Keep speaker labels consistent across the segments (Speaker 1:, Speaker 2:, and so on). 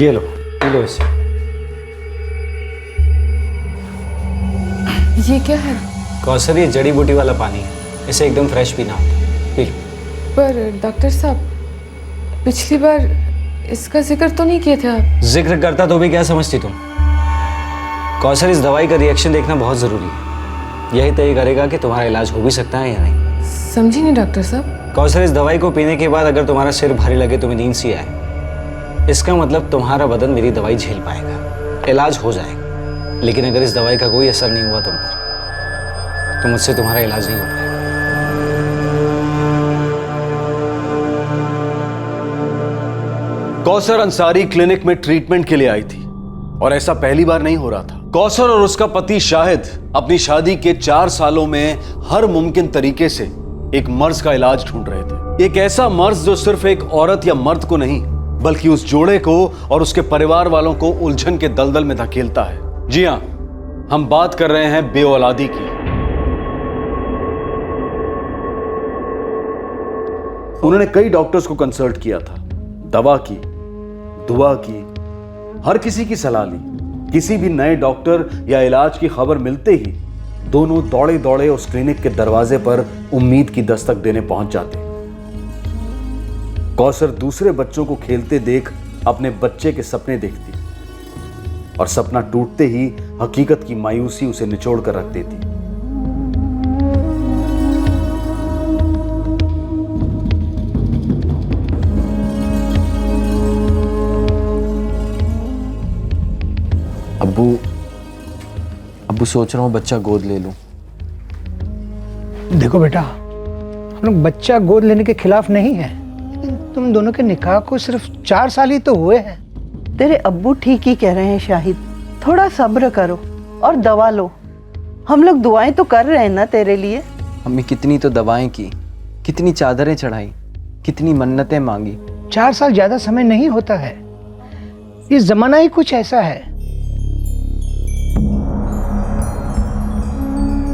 Speaker 1: ये लो P low इसे।
Speaker 2: ये क्या है?
Speaker 1: कौसर ये जड़ी बूटी वाला पानी है, इसे एकदम फ्रेश पीना होता है, पी लो।
Speaker 2: पर डॉक्टर साहब, पिछली बार इसका जिक्र तो नहीं किए थे आप।
Speaker 1: जिक्र करता तो भी क्या समझती तुम? कौसर, इस दवाई का रिएक्शन देखना बहुत ज़रूरी है, यही तय करेगा कि तुम्हारा इलाज हो भी सकता है या नहीं।
Speaker 2: समझी नहीं डॉक्टर साहब।
Speaker 1: कौसर, इस दवाई को पीने के बाद अगर तुम्हारा सिर भारी लगे, तुम्हें नींद सी आए, इसका मतलब तुम्हारा बदन मेरी दवाई झेल पाएगा, इलाज हो जाएगा। लेकिन अगर इस दवाई का कोई असर नहीं हुआ तुम पर, तो मुझसे तुम्हारा इलाज नहीं हो पाएगा।
Speaker 3: कौसर अंसारी क्लिनिक में ट्रीटमेंट के लिए आई थी और ऐसा पहली बार नहीं हो रहा था। कौसर और उसका पति शाहिद अपनी शादी के 4 सालों में हर मुमकिन तरीके से एक मर्ज का इलाज ढूंढ रहे थे। एक ऐसा मर्ज जो सिर्फ एक औरत या मर्द को नहीं, बल्कि उस जोड़े को और उसके परिवार वालों को उलझन के दलदल में धकेलता है। जी हां, हम बात कर रहे हैं बेऔलादी की। उन्होंने कई डॉक्टर्स को कंसल्ट किया था, दवा की, दुआ की, हर किसी की सलाह ली। किसी भी नए डॉक्टर या इलाज की खबर मिलते ही दोनों दौड़े दौड़े उस क्लिनिक के दरवाजे पर उम्मीद की दस्तक देने पहुंच जाते। कौसर दूसरे बच्चों को खेलते देख अपने बच्चे के सपने देखती और सपना टूटते ही हकीकत की मायूसी उसे निचोड़ कर रख देती।
Speaker 4: अब्बू सोच रहा हूँ बच्चा गोद ले लूं।
Speaker 5: देखो बेटा, हम लोग बच्चा गोद लेने के खिलाफ नहीं है, लेकिन तुम दोनों के निकाह को सिर्फ 4 साल ही तो हुए हैं।
Speaker 6: तेरे अब्बू ठीक ही कह रहे हैं शाहिद, थोड़ा सब्र करो और दवा लो। हम लोग दुआएं तो कर रहे हैं ना तेरे लिए।
Speaker 4: अम्मी कितनी तो दवाएं की, कितनी चादरें चढ़ाई, कितनी मन्नतें मांगी।
Speaker 5: 4 साल ज्यादा समय नहीं होता है, ये जमाना ही कुछ ऐसा है।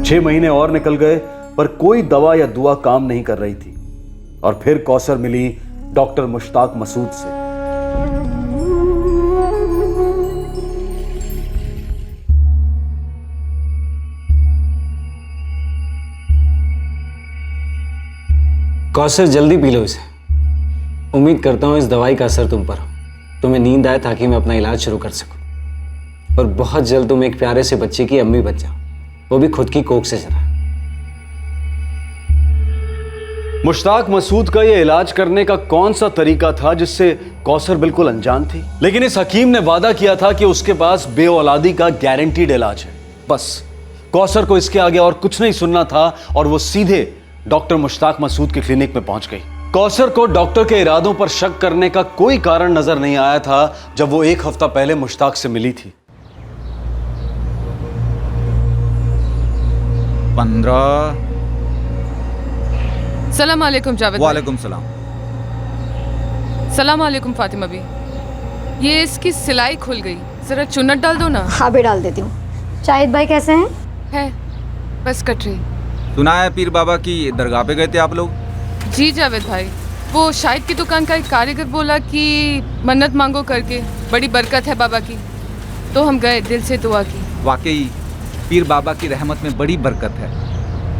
Speaker 3: 6 महीने और निकल गए पर कोई दवा या दुआ काम नहीं कर रही थी। और फिर कौसर मिली डॉक्टर मुश्ताक मसूद से।
Speaker 1: कौसर, जल्दी पी लो इसे। उम्मीद करता हूं इस दवाई का असर तुम पर हो, तुम्हें नींद आए ताकि मैं अपना इलाज शुरू कर सकूं। और बहुत जल्द तुम एक प्यारे से बच्चे की अम्मी बन जाओ, वो भी खुद की कोख से जरा।
Speaker 3: मुश्ताक मसूद का यह इलाज करने का कौन सा तरीका था जिससे कौसर बिल्कुल अनजान थी? लेकिन इस हकीम ने वादा किया था कि उसके पास बेऔलादी का गारंटीड इलाज है। बस कौसर को इसके आगे और कुछ नहीं सुनना था और वो सीधे डॉक्टर मुश्ताक मसूद के क्लिनिक में पहुंच गई। कौसर को डॉक्टर के इरादों पर शक करने का कोई कारण नजर नहीं आया था जब वो 1 हफ्ता पहले मुश्ताक से मिली थी।
Speaker 7: 15।
Speaker 2: सलाम अलैकुम जावेद भाई।
Speaker 7: वालेकुम सलाम।
Speaker 2: सलाम अलैकुम फातिमा भी। ये इसकी सिलाई खुल गई, जरा चुन्नट डाल दो ना।
Speaker 8: हाँ भी डाल देती हूँ। शाहिद भाई कैसे हैं?
Speaker 2: है बस कट रही।
Speaker 7: सुना है पीर बाबा की दरगाह पे गए थे आप लोग?
Speaker 2: जी जावेद भाई, वो शाहिद की दुकान का एक कारीगर बोला कि मन्नत मांगो करके, बड़ी बरकत है बाबा की, तो हम गए, दिल से दुआ की।
Speaker 7: वाकई पीर बाबा की रहमत में बड़ी बरकत है।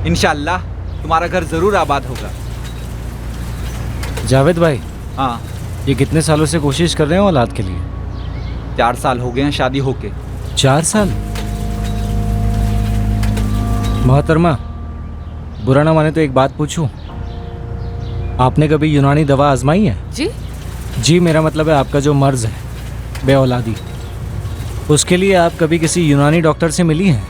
Speaker 7: इंशाअल्लाह तुम्हारा घर जरूर आबाद होगा।
Speaker 1: जावेद भाई,
Speaker 7: हाँ,
Speaker 1: ये कितने सालों से कोशिश कर रहे हो औलाद के लिए?
Speaker 7: 4 साल हो गए हैं शादी होके।
Speaker 1: 4 साल? मोहतरमा, बुरा ना माने तो एक बात पूछूं, आपने कभी यूनानी दवा आजमाई है?
Speaker 2: जी
Speaker 1: जी, मेरा मतलब है आपका जो मर्ज है बेऔलादी, उसके लिए आप कभी किसी यूनानी डॉक्टर से मिली हैं?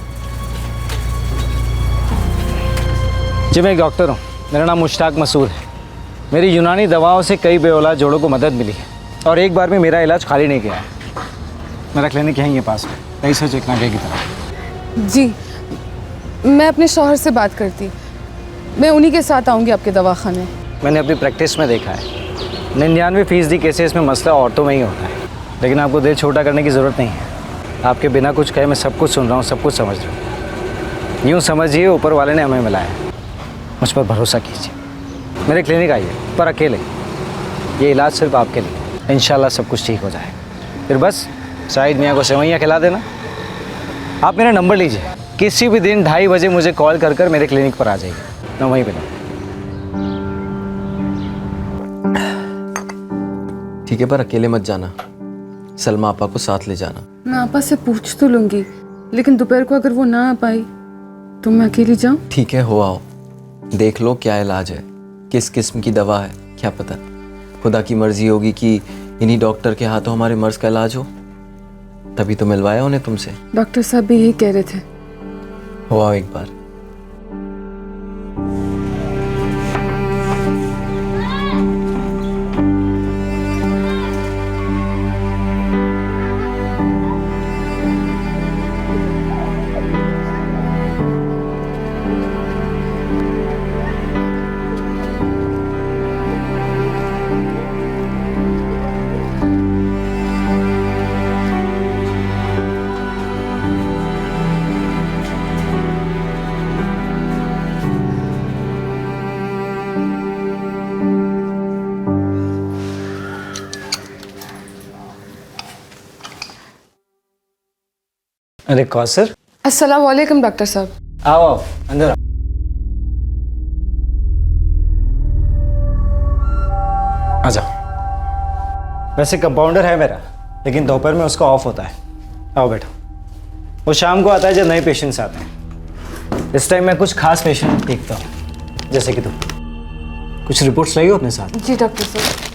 Speaker 1: जी, मैं एक डॉक्टर हूँ, मेरा नाम मुश्ताक मसूद है। मेरी यूनानी दवाओं से कई बेऔलाद जोड़ों को मदद मिली है और एक बार भी मेरा इलाज खाली नहीं गया है। मेरा क्लिनिक यहीं है पास में, 23 चिकनाके की तरफ।
Speaker 2: जी, मैं अपने शौहर से बात करती, मैं उन्हीं के साथ आऊँगी आपके दवाखाने।
Speaker 1: मैंने अपनी प्रैक्टिस में देखा है 99% केसेस में मसला औरतों में ही होता है, लेकिन आपको दिल छोटा करने की ज़रूरत नहीं है। आपके बिना कुछ कहे मैं सब कुछ सुन रहा हूँ, सब कुछ समझ रहा हूँ। यूँ समझिए ऊपर वाले ने हमें मिलाया, मुझ पर भरोसा कीजिए। मेरे क्लिनिक आइए, पर अकेले। ये इलाज सिर्फ आपके लिए, इंशाल्लाह सब कुछ ठीक हो जाएगा। फिर बस शाहिद मियाँ को सेवैयाँ खिला देना। आप मेरा नंबर लीजिए, किसी भी दिन 2:30 बजे मुझे कॉल कर मेरे क्लिनिक पर आ जाइए, मैं वहीं पे हूँ।
Speaker 4: ठीक है, पर अकेले मत जाना, सलमा आपा को साथ ले जाना।
Speaker 2: मैं आपा से पूछ तो लूँगी, लेकिन दोपहर को अगर वो ना आ पाई तो मैं अकेली जाऊँ?
Speaker 4: ठीक है, हो आओ, देख लो क्या इलाज है, किस किस्म की दवा है, क्या पता खुदा की मर्जी होगी कि इन्हीं डॉक्टर के हाथों हमारे मर्ज का इलाज हो। तभी तो मिलवाया उन्हें तुमसे।
Speaker 2: डॉक्टर साहब भी यही कह रहे थे।
Speaker 4: हो आओ एक बार।
Speaker 1: अरे कौसर,
Speaker 2: अस्सलाम वालेकुम डॉक्टर साहब।
Speaker 1: आओ आओ अंदर आओ। आ जाओ। वैसे कंपाउंडर है मेरा, लेकिन दोपहर में उसका ऑफ होता है। आओ बैठो। वो शाम को आता है जब नए पेशेंट्स आते हैं। इस टाइम मैं कुछ खास पेशेंट देखता हूँ, जैसे कि तुम। कुछ रिपोर्ट्स लाई हो अपने साथ?
Speaker 2: जी डॉक्टर साहब।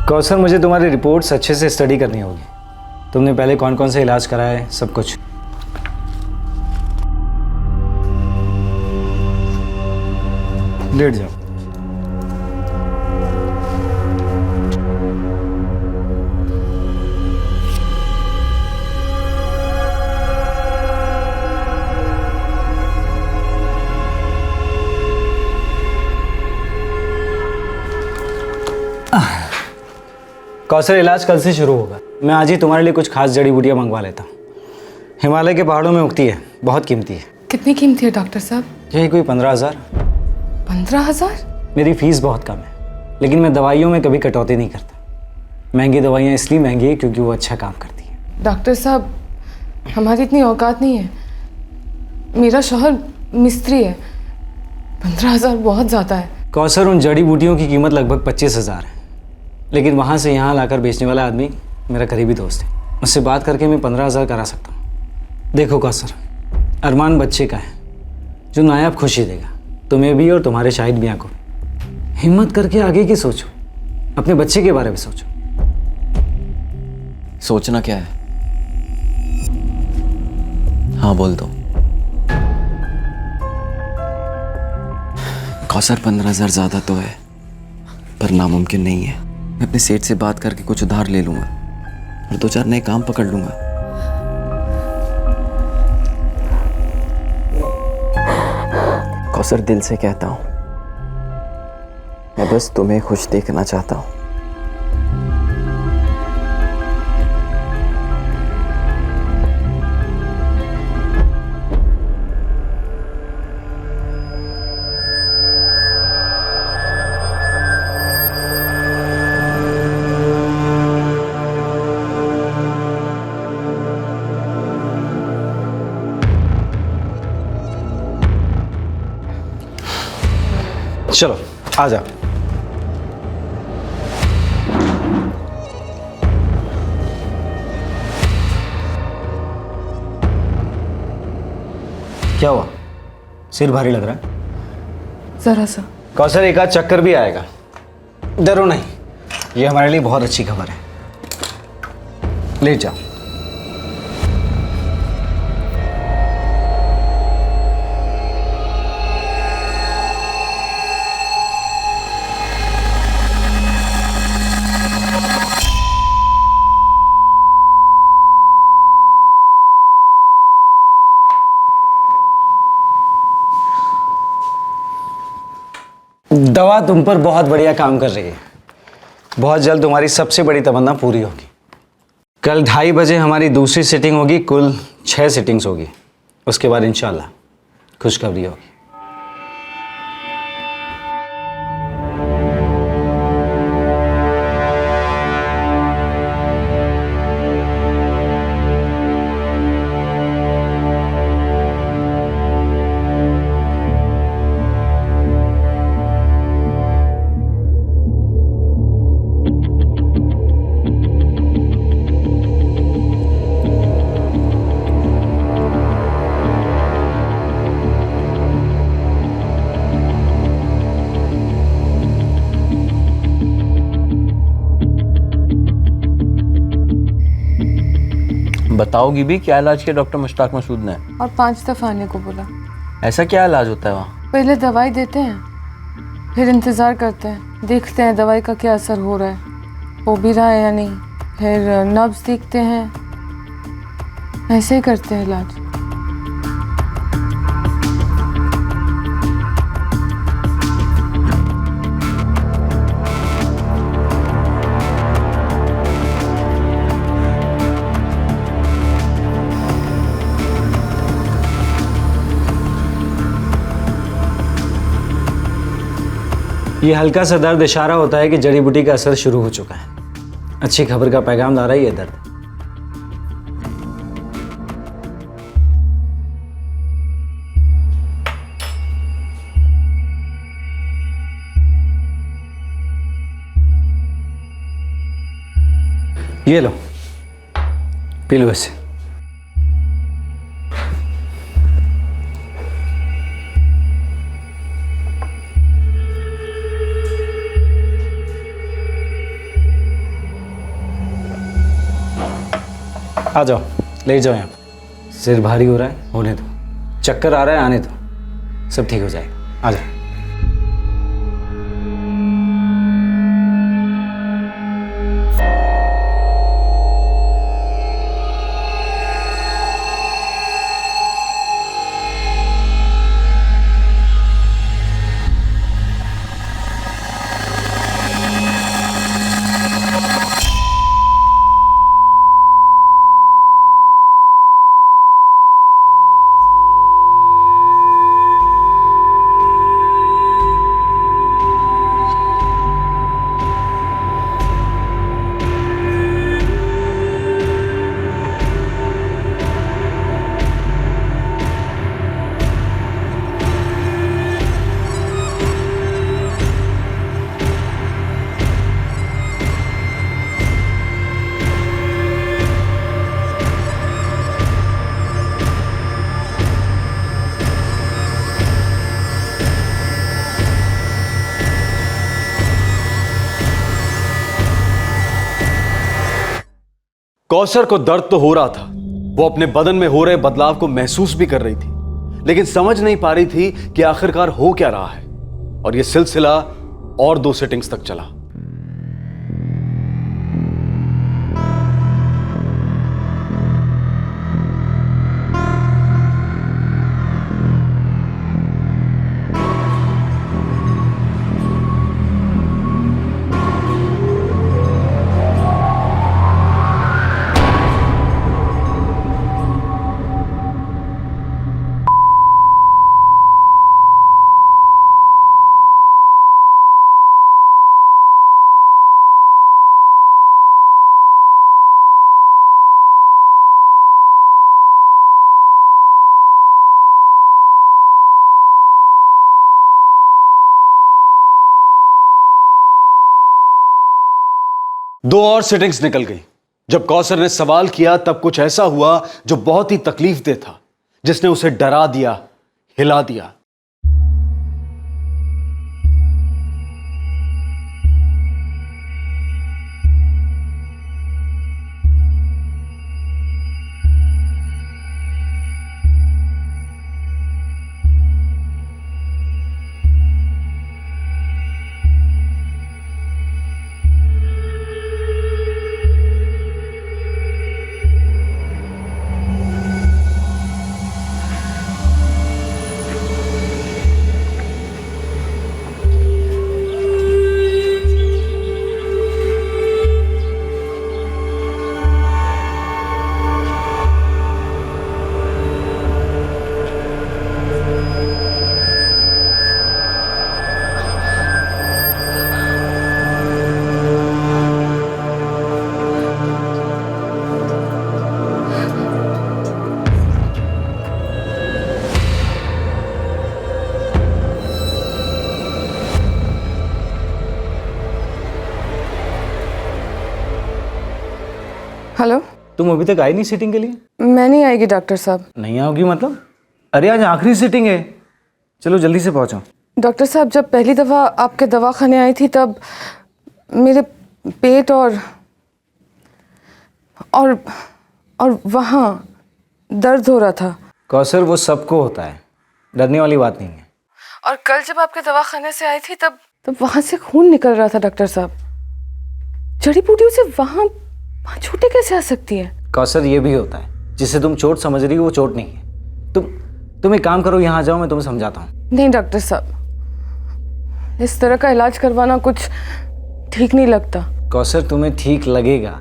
Speaker 1: कौसर, मुझे तुम्हारी रिपोर्ट्स अच्छे से स्टडी करनी होगी। तुमने पहले कौन कौन से इलाज कराया है, सब कुछ। लेट जाओ। कौसर, इलाज कल से शुरू होगा। मैं आज ही तुम्हारे लिए कुछ खास जड़ी बूटियाँ मंगवा लेता हूँ। हिमालय के पहाड़ों में उगती है, बहुत कीमती है।
Speaker 2: कितनी कीमती है डॉक्टर साहब?
Speaker 1: यही कोई 15,000।
Speaker 2: 15,000?
Speaker 1: मेरी फीस बहुत कम है, लेकिन मैं दवाइयों में कभी कटौती नहीं करता। महंगी दवाइयाँ इसलिए महंगी है क्योंकि वो अच्छा काम करती है।
Speaker 2: डॉक्टर साहब, हमारी इतनी औकात नहीं है। मेरा शौहर मिस्त्री है। 15,000 बहुत ज़्यादा है।
Speaker 1: कौसर, उन जड़ी बूटियों की कीमत लगभग 25,000 है, लेकिन वहाँ से यहाँ लाकर बेचने वाला आदमी मेरा करीबी दोस्त है। उससे बात करके मैं 15,000 करा सकता हूँ। देखो कौसर, अरमान बच्चे का है जो नायाब खुशी देगा, तुम्हें भी और तुम्हारे शाहिद मियाँ को। हिम्मत करके आगे की सोचो, अपने बच्चे के बारे में सोचो।
Speaker 4: सोचना क्या है? हाँ बोल दो। कौसर, 15,000 ज़्यादा तो है, पर नामुमकिन नहीं है। मैं अपने सेठ से बात करके कुछ उधार ले लूंगा और 2-4 नए काम पकड़ लूंगा। कौसर, दिल से कहता हूं, मैं बस तुम्हें खुश देखना चाहता हूं।
Speaker 1: चलो आ जाओ। क्या हुआ, सिर भारी लग रहा है?
Speaker 2: ज़रा सा।
Speaker 1: कौसर, एक आध चक्कर भी आएगा, डरो नहीं। ये हमारे लिए बहुत अच्छी खबर है। लेट जाओ। दवा तुम पर बहुत बढ़िया काम कर रही है। बहुत जल्द तुम्हारी सबसे बड़ी तमन्ना पूरी होगी। कल 2:30 बजे हमारी दूसरी सिटिंग होगी। कुल 6 सिटिंग्स होगी। उसके बाद इंशाल्लाह खुशखबरी होगी।
Speaker 4: बताओगी भी क्या इलाज किया डॉक्टर मुश्ताक मसूद ने?
Speaker 2: और 5 दफ़ा आने को बोला।
Speaker 4: ऐसा क्या इलाज होता है वहाँ?
Speaker 2: पहले दवाई देते हैं, फिर इंतज़ार करते हैं, देखते हैं दवाई का क्या असर हो रहा है, हो भी रहा है या नहीं, फिर नब्ज़ देखते हैं, ऐसे ही करते हैं इलाज।
Speaker 1: ये हल्का सा दर्द इशारा होता है कि जड़ी बूटी का असर शुरू हो चुका है। अच्छी खबर का पैगाम ला रहा है ये दर्द। ये लो, पी लो इसे। आ जाओ, ले जाओ यहाँ। सिर भारी हो रहा है, होने दो। चक्कर आ रहा है, आने दो, सब ठीक हो जाएगा। आ जाओ।
Speaker 3: कौसर को दर्द तो हो रहा था, वो अपने बदन में हो रहे बदलाव को महसूस भी कर रही थी, लेकिन समझ नहीं पा रही थी कि आखिरकार हो क्या रहा है। और यह सिलसिला और 2 सिटिंग्स तक चला। दो और सिटिंग्स निकल गई। जब कौसर ने सवाल किया तब कुछ ऐसा हुआ जो बहुत ही तकलीफदेह था, जिसने उसे डरा दिया, हिला दिया।
Speaker 2: हेलो,
Speaker 1: तुम अभी तक आई नहीं सीटिंग के लिए?
Speaker 2: मैं नहीं आएगी डॉक्टर साहब।
Speaker 1: नहीं आओगी मतलब? अरे आज आखिरी सीटिंग है, चलो जल्दी से पहुंचो।
Speaker 2: डॉक्टर साहब, जब पहली दफ़ा आपके दवाखाने आई थी तब मेरे पेट और और वहाँ दर्द हो रहा था।
Speaker 1: कौसर वो सबको होता है, डरने वाली बात नहीं है।
Speaker 2: और कल जब आपके दवाखाने से आई थी तब वहाँ से खून निकल रहा था डॉक्टर साहब। जड़ी बूटियों से वहाँ चोटें कैसे आ सकती है?
Speaker 1: कौसर ये भी होता है, जिसे तुम चोट समझ रही हो वो चोट नहीं है। तुम एक काम करो, यहाँ आ जाओ, मैं तुम्हें समझाता हूँ।
Speaker 2: नहीं डॉक्टर साहब, इस तरह का इलाज करवाना कुछ ठीक नहीं लगता।
Speaker 1: कौसर तुम्हें ठीक लगेगा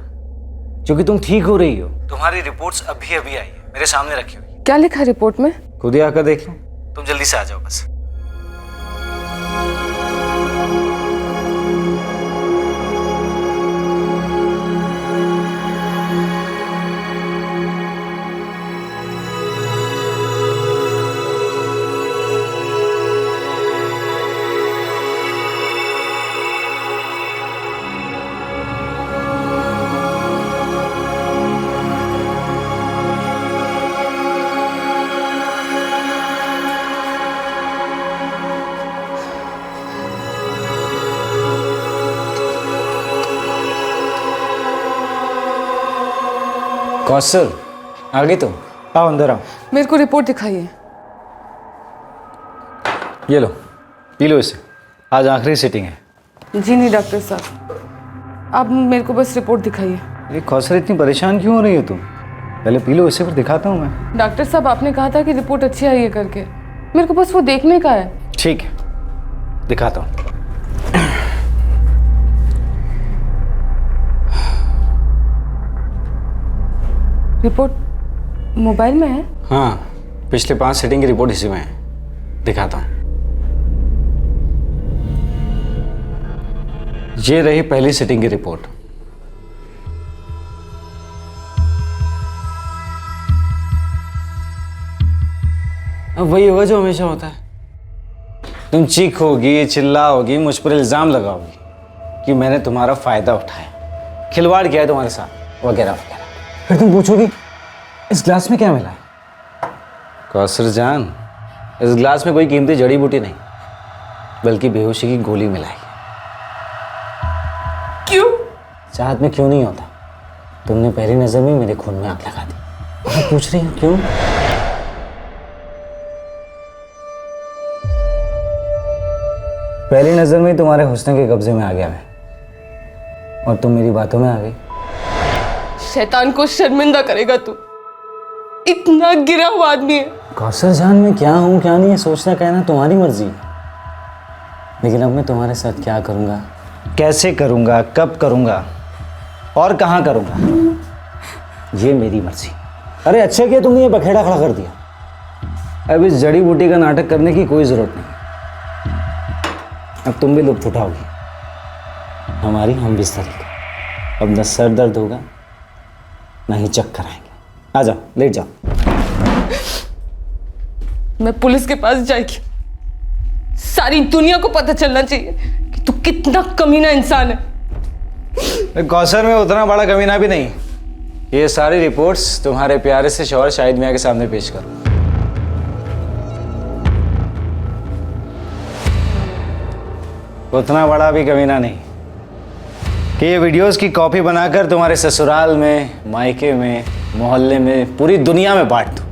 Speaker 1: क्योंकि तुम ठीक हो रही हो। तुम्हारी रिपोर्ट्स अभी अभी आई है, मेरे सामने रखी हुई।
Speaker 2: क्या लिखा रिपोर्ट में?
Speaker 1: खुद ही आकर देख लो। तुम जल्दी से आ जाओ बस। कौसर आगे तुम आओ, अंदर आओ।
Speaker 2: मेरे को रिपोर्ट दिखाइए।
Speaker 1: ये लो, पी लो इसे, आज आखिरी सीटिंग है।
Speaker 2: जी नहीं डॉक्टर साहब, आप मेरे को बस रिपोर्ट दिखाइए।
Speaker 1: ये कौसर इतनी परेशान क्यों हो रही हो तुम? पहले पी लो इसे, फिर दिखाता हूँ मैं।
Speaker 2: डॉक्टर साहब आपने कहा था कि रिपोर्ट अच्छी आई है करके, मेरे को बस वो देखने का है।
Speaker 1: ठीक है, दिखाता हूँ।
Speaker 2: रिपोर्ट मोबाइल में है?
Speaker 1: हाँ, पिछले 5 सीटिंग की रिपोर्ट इसी में है, दिखाता हूँ। ये रही पहली सीटिंग की रिपोर्ट। अब वही होगा जो हमेशा होता है। तुम चीखोगी, चिल्लाओगी, मुझ पर इल्जाम लगाओगी कि मैंने तुम्हारा फायदा उठाया, खिलवाड़ किया है तुम्हारे साथ, वगैरह वगैरह। फिर तुम पूछोगी इस ग्लास में क्या मिला है? कौसर जान, इस ग्लास में कोई कीमती जड़ी बूटी नहीं, बल्कि बेहोशी की गोली मिलाई है।
Speaker 2: क्यों?
Speaker 1: चाहत में क्यों नहीं होता, तुमने पहली नजर में मेरे खून में आग लगा दी। मैं पूछ रही हूँ क्यों? पहली नजर में ही तुम्हारे हुस्न के कब्जे में आ गया मैं, और तुम मेरी बातों में आ गई।
Speaker 2: शैतान को शर्मिंदा करेगा तू, इतना गिरा हुआ आदमी है।
Speaker 1: कौसर जान, मैं क्या हूँ क्या नहीं है सोचना कहना तुम्हारी मर्जी है, लेकिन अब मैं तुम्हारे साथ क्या करूँगा, कैसे करूँगा, कब करूँगा और कहाँ करूँगा, ये मेरी मर्जी। अरे अच्छा किया तुमने ये बखेड़ा खड़ा कर दिया। अब इस जड़ी बूटी का नाटक करने की कोई ज़रूरत नहीं। अब तुम भी लुत्फ उठाओगी हमारी हम बिस्तरी का। अब न सर दर्द होगा ना ही चक्कर आएंगे। आ जाओ, लेट जाओ।
Speaker 2: मैं पुलिस के पास जाएगी, सारी दुनिया को पता चलना चाहिए कि तू कितना कमीना इंसान है।
Speaker 1: कौसर में उतना बड़ा कमीना भी नहीं। ये सारी रिपोर्ट्स तुम्हारे प्यारे से शौहर शाहिद मियां के सामने पेश करो। उतना बड़ा भी कमीना नहीं कि ये वीडियोस की कॉपी बनाकर तुम्हारे ससुराल में, मायके में, मोहल्ले में, पूरी दुनिया में बांट दो।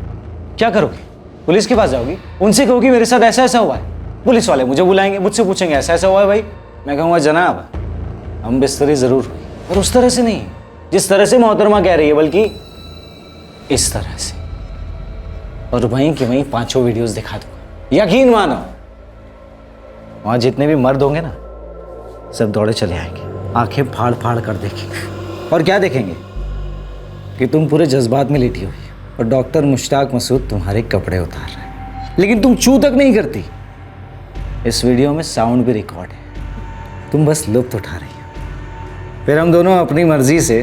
Speaker 1: क्या करोगी? पुलिस के पास जाओगी, उनसे कहोगी मेरे साथ ऐसा ऐसा हुआ है। पुलिस वाले मुझे बुलाएंगे, मुझसे पूछेंगे ऐसा ऐसा हुआ है भाई। मैं कहूँगा जनाब हम बिस्तरी ज़रूर हुई, और उस तरह से नहीं जिस तरह से मोहतरमा कह रही है, बल्कि इस तरह से। और वहीं की वहीं 5 वीडियोस दिखा दूंगा। यकीन मानो वहाँ जितने भी मर्द होंगे ना, सब दौड़े चले आएंगे, आंखें फाड़ फाड़ कर देखेंगे। और क्या देखेंगे कि तुम पूरे जज्बात में लेटी हुई और डॉक्टर मुश्ताक मसूद तुम्हारे कपड़े उतार रहे हैं, लेकिन तुम चू तक नहीं करती। इस वीडियो में साउंड भी रिकॉर्ड है, तुम बस लुत्फ उठा रही हो। फिर हम दोनों अपनी मर्जी से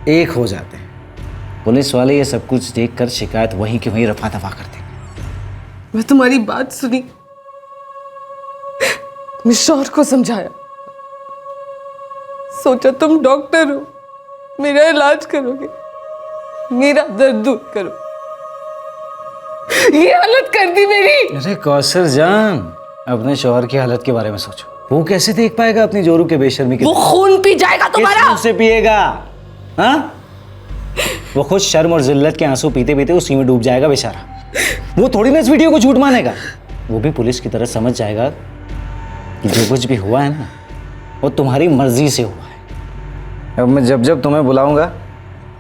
Speaker 1: एक हो जाते हैं। पुलिस वाले ये सब कुछ देखकर शिकायत वहीं की वहीं रफा दफा कर देंगे।
Speaker 2: मैं तुम्हारी बात सुनी, मैं शौहर को समझाया, सोचा तुम डॉक्टर हो, मेरा इलाज करोगे, मेरा दर्द दूर करो। ये हालत कर दी मेरी।
Speaker 1: अरे कौसर जान, अपने शौहर की हालत के बारे में सोचो। वो कैसे देख पाएगा अपनी जोरू के बेशर्मी के?
Speaker 2: वो खून पी जाएगा तुम्हारा।
Speaker 1: किस मुंह से पिएगा? हाँ? वो खुद शर्म और जिल्लत के आंसू पीते पीते उसी में डूब जाएगा बेचारा। वो थोड़ी ना इस वीडियो को झूठ मानेगा, वो भी पुलिस की तरह समझ जाएगा कि जो कुछ भी हुआ है ना वो तुम्हारी मर्जी से हुआ है। अब मैं जब जब तुम्हें बुलाऊंगा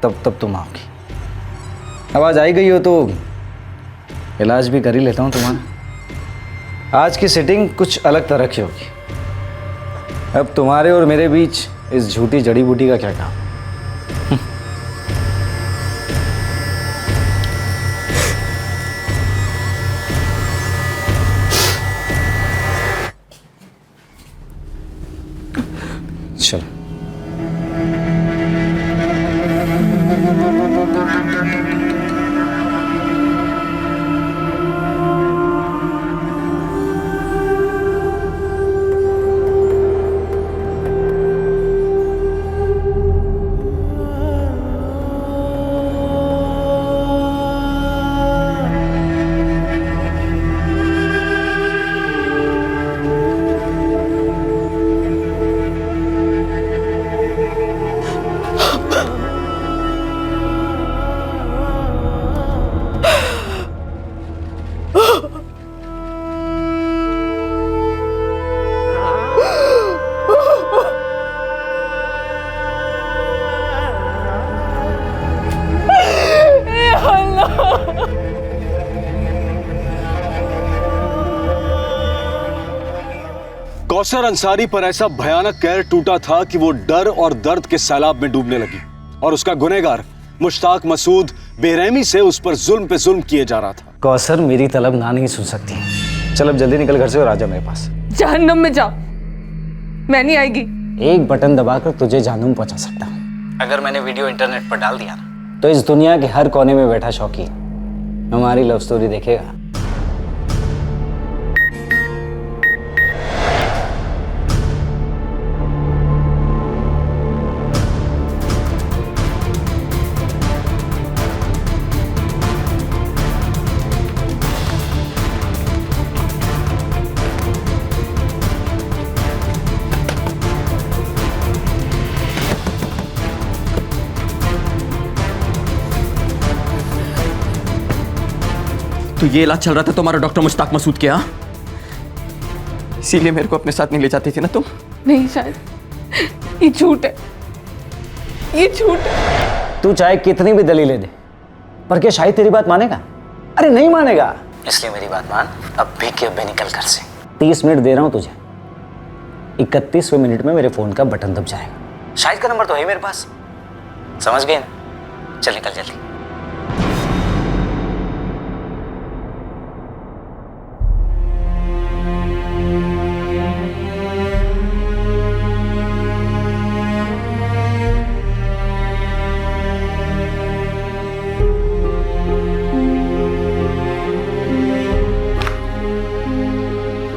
Speaker 1: तब तब तुम आओगी। अब आज आई गई हो तो इलाज भी कर ही लेता हूँ तुम्हारा। आज की सिटिंग कुछ अलग तरह की होगी। अब तुम्हारे और मेरे बीच इस झूठी जड़ी बूटी का क्या काम। चलो
Speaker 3: कौसर अंसारी पर ऐसा भयानक कहर टूटा था कि वो डर और दर्द के सैलाब में डूबने लगी और उसका गुनहगार मुश्ताक मसूद बेरहमी से उस पर जुल्म पे जुल्म किए जा रहा था।
Speaker 1: कौसर मेरी तलब ना नहीं सुन सकती। चल अब जल्दी निकल घर से और आजा मेरे पास।
Speaker 2: जहन्नम में जा, मैं नहीं आएगी।
Speaker 1: एक बटन दबाकर तुझे जहन्नुम पहुंचा सकता हूँ। अगर मैंने वीडियो इंटरनेट पर डाल दिया ना तो इस दुनिया के हर कोने में बैठा शौकीन हमारी लव स्टोरी देखेगा।
Speaker 4: तो ये इलाज चल रहा था तुम्हारा डॉक्टर मुश्ताक मसूद के यहाँ, इसीलिए मेरे को अपने साथ नहीं ले जाती थी ना तुम?
Speaker 2: नहीं शायद ये झूठ है, ये झूठ है।
Speaker 1: तू चाहे कितनी भी दलीलें दे पर क्या शाहिद तेरी बात मानेगा? अरे नहीं मानेगा। इसलिए मेरी बात मान, अब भी के अब निकल घर से। 30 मिनट दे रहा हूं तुझे। 31वें मिनट में मेरे फोन का बटन दब जाएगा। शाहिद का नंबर तो है मेरे पास, समझ गए ना? चल निकल जल्दी।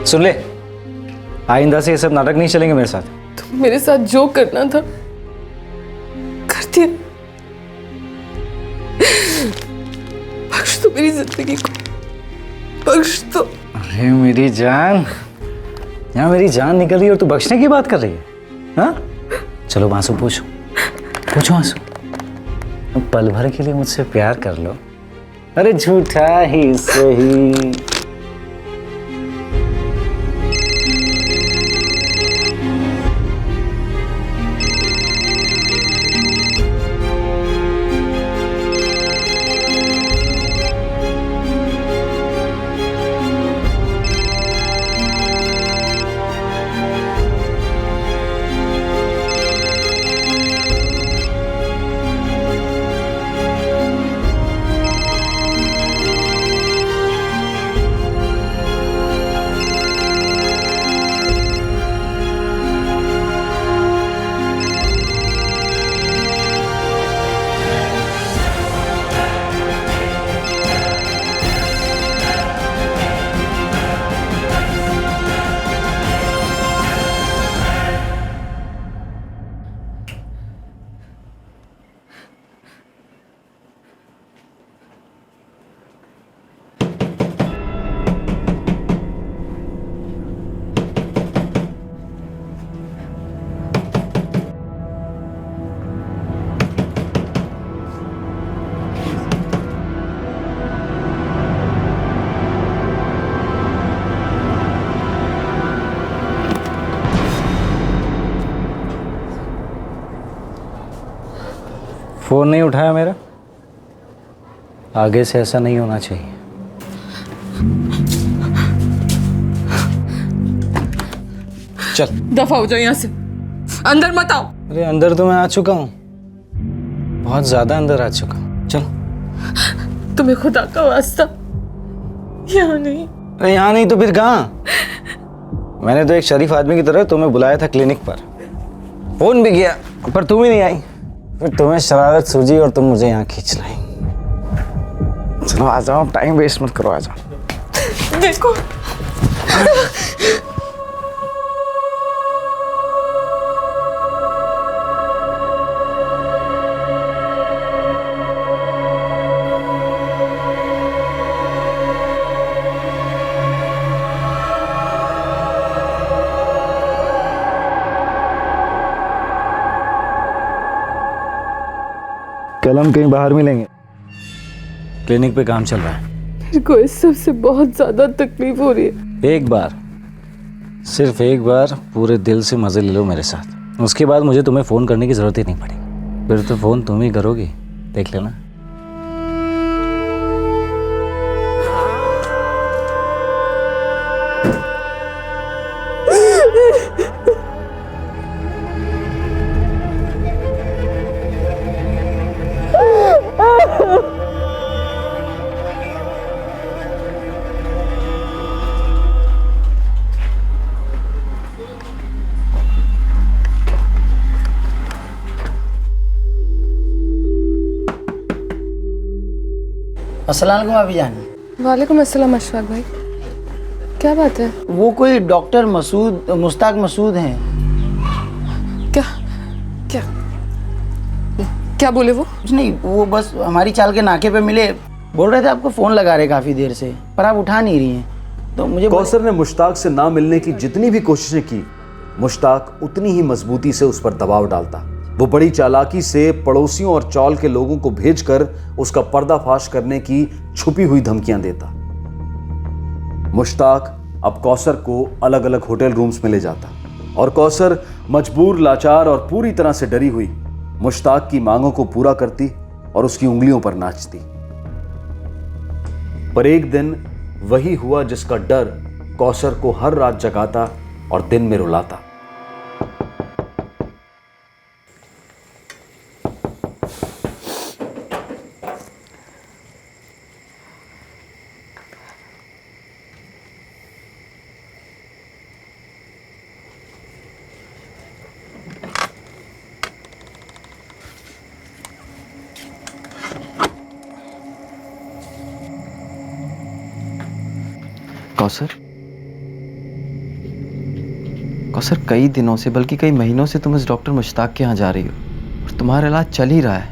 Speaker 1: सुन ले, आइंदा से ये सब नाटक नहीं चलेंगे मेरे साथ।
Speaker 2: तुम मेरे साथ जो करना था कर दिया। बख्श दो मेरी जिंदगी को, बख्श दो।
Speaker 1: अरे मेरी जान, यहाँ मेरी जान निकल रही है और तू बख्शने की बात कर रही है? हाँ चलो आंसू पूछो, पूछो आंसू। पल भर के लिए मुझसे प्यार कर लो। अरे झूठा ही सही। फ़ोन नहीं उठाया मेरा? आगे से ऐसा नहीं होना चाहिए। चल।
Speaker 2: दफा हो जाओ यहाँ से, अंदर मत आओ।
Speaker 1: अरे अंदर तो मैं आ चुका हूँ, बहुत ज़्यादा अंदर आ चुका हूँ। चल।
Speaker 2: तुम्हें खुदा का वास्ता यहाँ नहीं।
Speaker 1: अरे यहाँ नहीं तो फिर कहाँ? मैंने तो एक शरीफ आदमी की तरह तुम्हें बुलाया था क्लिनिक पर, फ़ोन भी किया पर तुम ही नहीं आई। फिर तुम्हें शरारत सूझी और तुम मुझे यहाँ खींच लाई। चलो आ जाओ, टाइम वेस्ट मत करो, आ जाओ।
Speaker 2: देखो
Speaker 1: कल हम कहीं बाहर मिलेंगे, क्लिनिक पे काम चल रहा है।
Speaker 2: मेरे को इस सब से बहुत ज्यादा तकलीफ हो रही है।
Speaker 1: एक बार, सिर्फ एक बार पूरे दिल से मज़े ले लो मेरे साथ, उसके बाद मुझे तुम्हें फ़ोन करने की ज़रूरत ही नहीं पड़ेगी। फिर तो फ़ोन तुम ही करोगी, देख लेना।
Speaker 9: अस्सलाम वालेकुम भाभी जान।
Speaker 2: वालेकुम अस्सलाम अशफाक भाई, क्या बात है?
Speaker 9: वो कोई डॉक्टर मुश्ताक मसूद हैं।
Speaker 2: क्या क्या क्या बोले वो?
Speaker 9: कुछ नहीं, वो बस हमारी चाल के नाके पे मिले, बोल रहे थे आपको फ़ोन लगा रहे काफ़ी देर से, पर आप उठा नहीं रही हैं, तो मुझे
Speaker 3: कौसर ने मुश्ताक से ना मिलने की जितनी भी कोशिशें की, मुश्ताक उतनी ही मजबूती से उस पर दबाव डालता। वो बड़ी चालाकी से पड़ोसियों और चौल के लोगों को भेजकर उसका पर्दाफाश करने की छुपी हुई धमकियां देता। मुश्ताक अब कौसर को अलग अलग होटल रूम्स में ले जाता और कौसर मजबूर, लाचार और पूरी तरह से डरी हुई मुश्ताक की मांगों को पूरा करती और उसकी उंगलियों पर नाचती। पर एक दिन वही हुआ जिसका डर कौसर को हर रात जगाता और दिन में रुलाता।
Speaker 4: कौसर, कौसर कई दिनों से, बल्कि कई महीनों से तुम इस डॉक्टर मुश्ताक के यहाँ जा रही हो और तुम्हारा इलाज चल ही रहा है।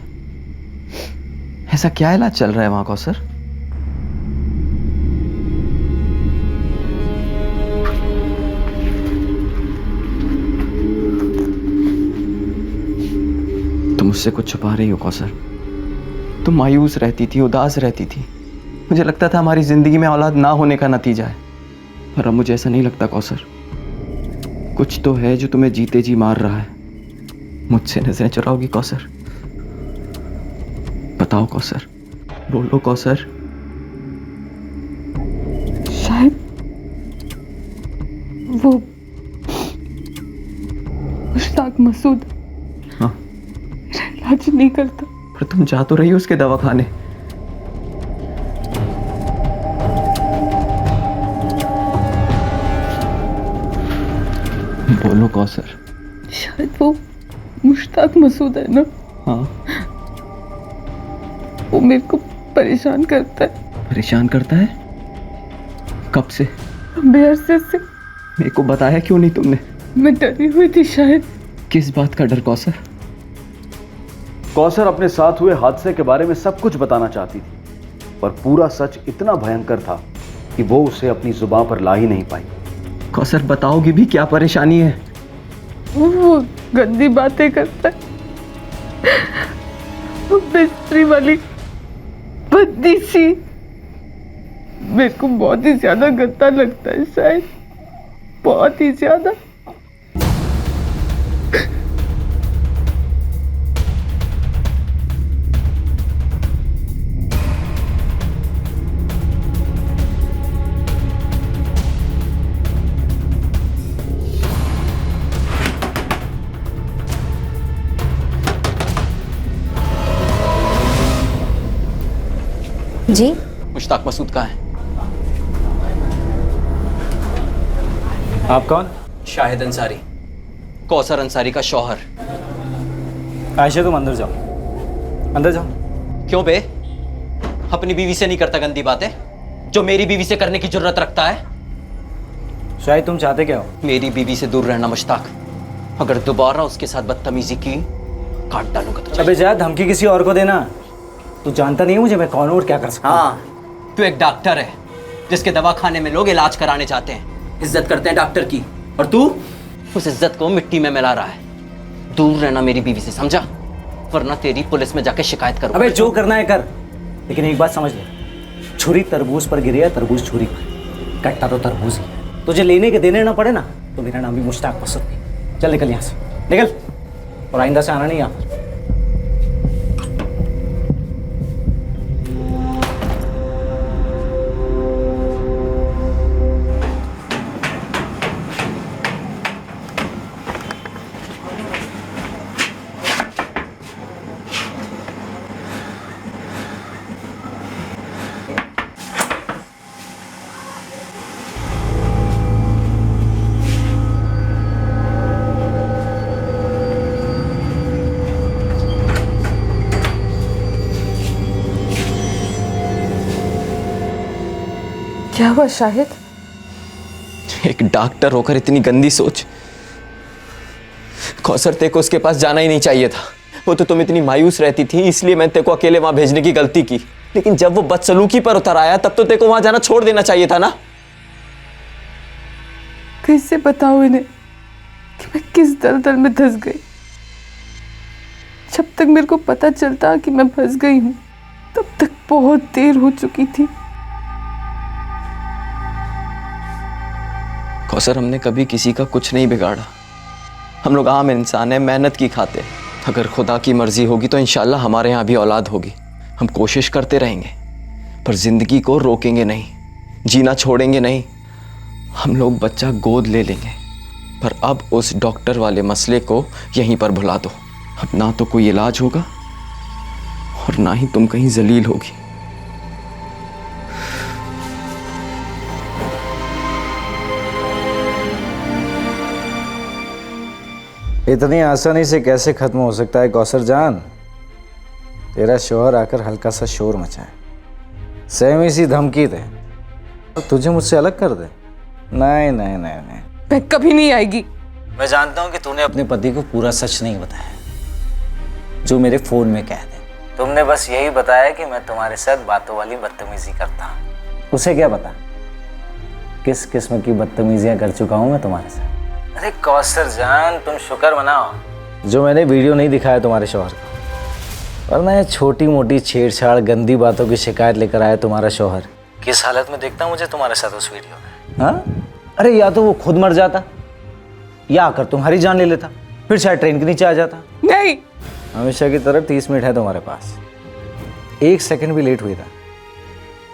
Speaker 4: ऐसा क्या इलाज चल रहा है वहां कौसर? तुम मुझसे कुछ छुपा रही हो कौसर। तुम मायूस रहती थी, उदास रहती थी। मुझे लगता था हमारी जिंदगी में औलाद ना होने का नतीजा है, पर अब मुझे ऐसा नहीं लगता कौसर। कुछ तो है जो तुम्हें जीते जी मार रहा है। मुझसे नजरें चुराओगी कौसर? बताओ कौसर, बोलो कौसर।
Speaker 2: शायद वो मुश्ताक मसूद
Speaker 4: हाँ,
Speaker 2: मेरा इलाज नहीं करता।
Speaker 4: पर तुम जा तो रही हो उसके दवाखाने। बोलो कौसर।
Speaker 2: शायद वो मुश्ताक मसूद है ना?
Speaker 4: हाँ।
Speaker 2: वो मेरे को परेशान करता है।
Speaker 4: परेशान करता है? कब से?
Speaker 2: लंबे अरसे से।
Speaker 4: मेरे को बताया क्यों नहीं तुमने?
Speaker 2: मैं डरी हुई थी शायद।
Speaker 4: किस बात का डर कौसर?
Speaker 3: कौसर अपने साथ हुए हादसे के बारे में सब कुछ बताना चाहती थी, पर पूरा सच इतना भयंकर था कि वो उसे अपनी जुबान पर ला ही नहीं पाई।
Speaker 4: कौसर बताओगी भी, क्या परेशानी है?
Speaker 2: वो गंदी बातें करता है, वो बिस्तरी वाली बद्दी सी। मेरे को बहुत ही ज्यादा गंदा लगता है, शायद बहुत ही ज्यादा।
Speaker 8: जी?
Speaker 4: मुश्ताक मसूद कहाँ है?
Speaker 1: आप कौन?
Speaker 4: शाहिद अंसारी, कौसर अंसारी का शौहर।
Speaker 1: आयशा तुम अंदर जाओ, अंदर जाओ।
Speaker 4: क्यों बे? अपनी बीवी से नहीं करता गंदी बातें जो मेरी बीवी से करने की जरूरत रखता है?
Speaker 1: शायद तुम चाहते क्या हो?
Speaker 4: मेरी बीवी से दूर रहना मुश्ताक। अगर दोबारा उसके साथ बदतमीजी की काट डालूंगा तुझे।
Speaker 1: अबे जा, धमकी किसी और को देना। तू जानता नहीं है मुझे, मैं कौन हूं और क्या कर सकता हूं।
Speaker 4: हाँ, तू एक डॉक्टर है जिसके दवाखाने में लोग इलाज कराने जाते हैं, इज्जत करते हैं डॉक्टर की, और तू उस इज्जत को मिट्टी में मिला रहा है। दूर रहना मेरी बीवी से, समझा? वरना तेरी पुलिस में जाके शिकायत करूंगा।
Speaker 1: अबे जो करना है कर, लेकिन एक बात समझ ले, छुरी तरबूज पर गिरी है, तरबूज छुरी पर। कट्टा तो तरबूज ही है। तुझे लेने के देने ना पड़े ना, तो मेरा नाम भी मुश्ताक मसूद नहीं। चल निकल यहाँ से, निकल, और आइंदा से आना नहीं यहाँ पर।
Speaker 2: क्या हुआ शाहिद?
Speaker 4: एक डॉक्टर होकर इतनी गंदी सोच। कौसर, तेरे को उसके पास जाना ही नहीं चाहिए था। वो तो तुम इतनी मायूस रहती थी, इसलिए मैंने तेरे को अकेले वहां भेजने की गलती की। लेकिन जब वो बदसलूकी पर उतर आया तब तो तेरे को वहां जाना छोड़ देना चाहिए था ना।
Speaker 2: कैसे बताऊं इन्हें कि मैं किस दलदल में धंस गई? जब तक मेरे को पता चलता कि मैं फंस गई हूं, तब तक बहुत देर हो चुकी थी।
Speaker 4: कौसर, हमने कभी किसी का कुछ नहीं बिगाड़ा। हम लोग आम इंसान हैं, मेहनत की खाते। अगर खुदा की मर्जी होगी तो इंशाल्लाह हमारे यहाँ भी औलाद होगी। हम कोशिश करते रहेंगे, पर जिंदगी को रोकेंगे नहीं, जीना छोड़ेंगे नहीं। हम लोग बच्चा गोद ले लेंगे, पर अब उस डॉक्टर वाले मसले को यहीं पर भुला दो। अब ना तो कोई इलाज होगा और ना ही तुम कहीं जलील होगी।
Speaker 1: इतनी आसानी से कैसे खत्म हो सकता है कौसर जान? तेरा शौहर आकर हल्का सा शोर मचाए, सहमी सी धमकी दे और तुझे मुझसे अलग कर दे। नहीं नहीं नहीं नहीं,
Speaker 2: मैं कभी नहीं आएगी।
Speaker 1: मैं जानता हूं कि तूने अपने पति को पूरा सच नहीं बताया जो मेरे फोन में कह दे। तुमने बस यही बताया कि मैं तुम्हारे साथ बातों वाली बदतमीजी करता हूं। उसे क्या पता किस किस्म की बदतमीजियां कर चुका हूं मैं तुम्हारे साथ। अरे कौसर जान, तुम शुक्र मनाओ जो मैंने वीडियो नहीं दिखाया तुम्हारे शौहर को, वरना ये छोटी मोटी छेड़छाड़ गंदी बातों की शिकायत लेकर आया तुम्हारा शौहर। किस हालत में देखता मुझे तुम्हारे साथ उस वीडियो में। हाँ, अरे या तो वो खुद मर जाता या आकर तुम्हारी जान ले लेता, फिर शायद ट्रेन के नीचे आ जाता।
Speaker 2: नहीं,
Speaker 1: हमेशा की तरह 30 मिनट है तुम्हारे पास, 1 सेकंड भी लेट हुई था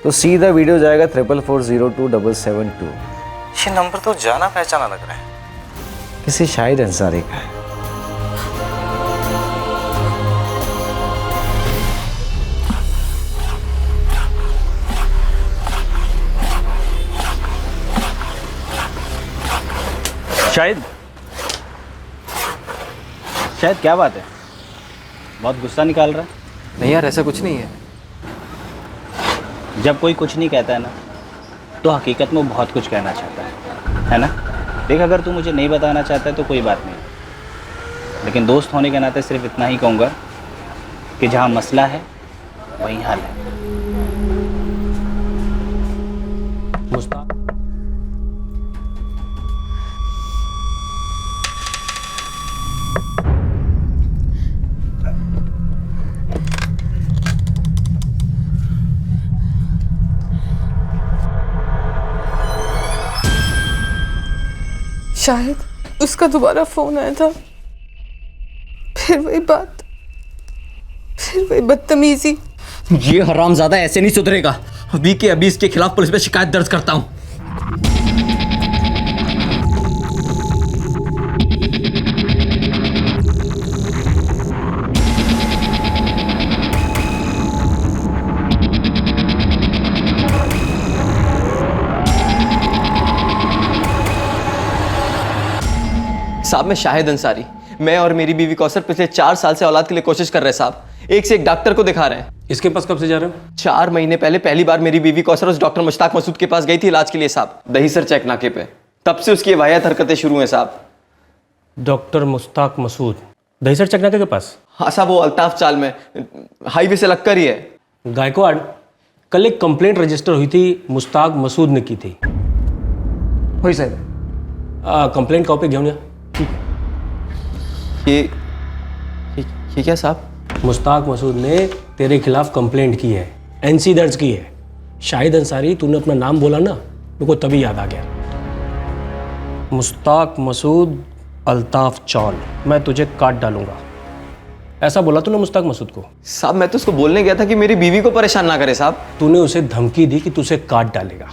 Speaker 1: तो सीधा वीडियो जाएगा 44402772। ये नंबर तो जाना पहचाना लग रहा है, किसी शाहिद अंसारी का है।
Speaker 10: शाहिद, शायद क्या बात है? बहुत गुस्सा निकाल रहा है।
Speaker 4: नहीं यार, ऐसा कुछ नहीं है।
Speaker 10: जब कोई कुछ नहीं कहता है ना, तो हकीकत में वो बहुत कुछ कहना चाहता है ना? देख, अगर तू मुझे नहीं बताना चाहता है तो कोई बात नहीं, लेकिन दोस्त होने के नाते सिर्फ इतना ही कहूँगा कि जहाँ मसला है वहीं हल है। मुश्ताक,
Speaker 2: शाहिद, उसका दोबारा फोन आया था, फिर वही बात, फिर वही बदतमीजी।
Speaker 4: ये हरामजादा ऐसे नहीं सुधरेगा। अभी के अभी इसके खिलाफ पुलिस में शिकायत दर्ज करता हूं। साहब मैं शाहिद अंसारी, मैं और मेरी बीवी कौसर पिछले 4 साल से औलाद के लिए कोशिश कर रहे हैं साहब। एक से एक डॉक्टर को दिखा रहे हैं।
Speaker 11: इसके पास कब से जा रहे हो?
Speaker 4: 4 महीने पहले पहली बार मेरी बीवी कौसर उस डॉक्टर मुश्ताक मसूद के पास गई थी इलाज के लिए साहब, दहीसर चेक नाके पे। तब से उसकी वाहियात हरकतें शुरू हैं साहब।
Speaker 11: डॉक्टर मुश्ताक मसूद दहीसर चकनाके के पास?
Speaker 4: हाँ साहब, वो अल्ताफ चाल में हाईवे से लगकर ही है।
Speaker 11: गायकवाड़, कल एक कंप्लेंट रजिस्टर हुई थी, मुश्ताक मसूद ने की थी।
Speaker 1: होई साहेब.
Speaker 11: कंप्लेंट कॉपी घेऊन या.
Speaker 4: ये क्या साहब?
Speaker 11: मुश्ताक मसूद ने तेरे खिलाफ कंप्लेंट की है, एनसी दर्ज की है। शाहिद अंसारी, तूने अपना नाम बोला ना, मेरे को तभी याद आ गया। मुश्ताक मसूद अल्ताफ चौल, मैं तुझे काट डालूंगा, ऐसा बोला तूने मुश्ताक मसूद को?
Speaker 4: साहब मैं तो उसको बोलने गया था कि मेरी बीवी को परेशान ना करे साहब।
Speaker 11: तूने उसे धमकी दी कि तुझे काट डालेगा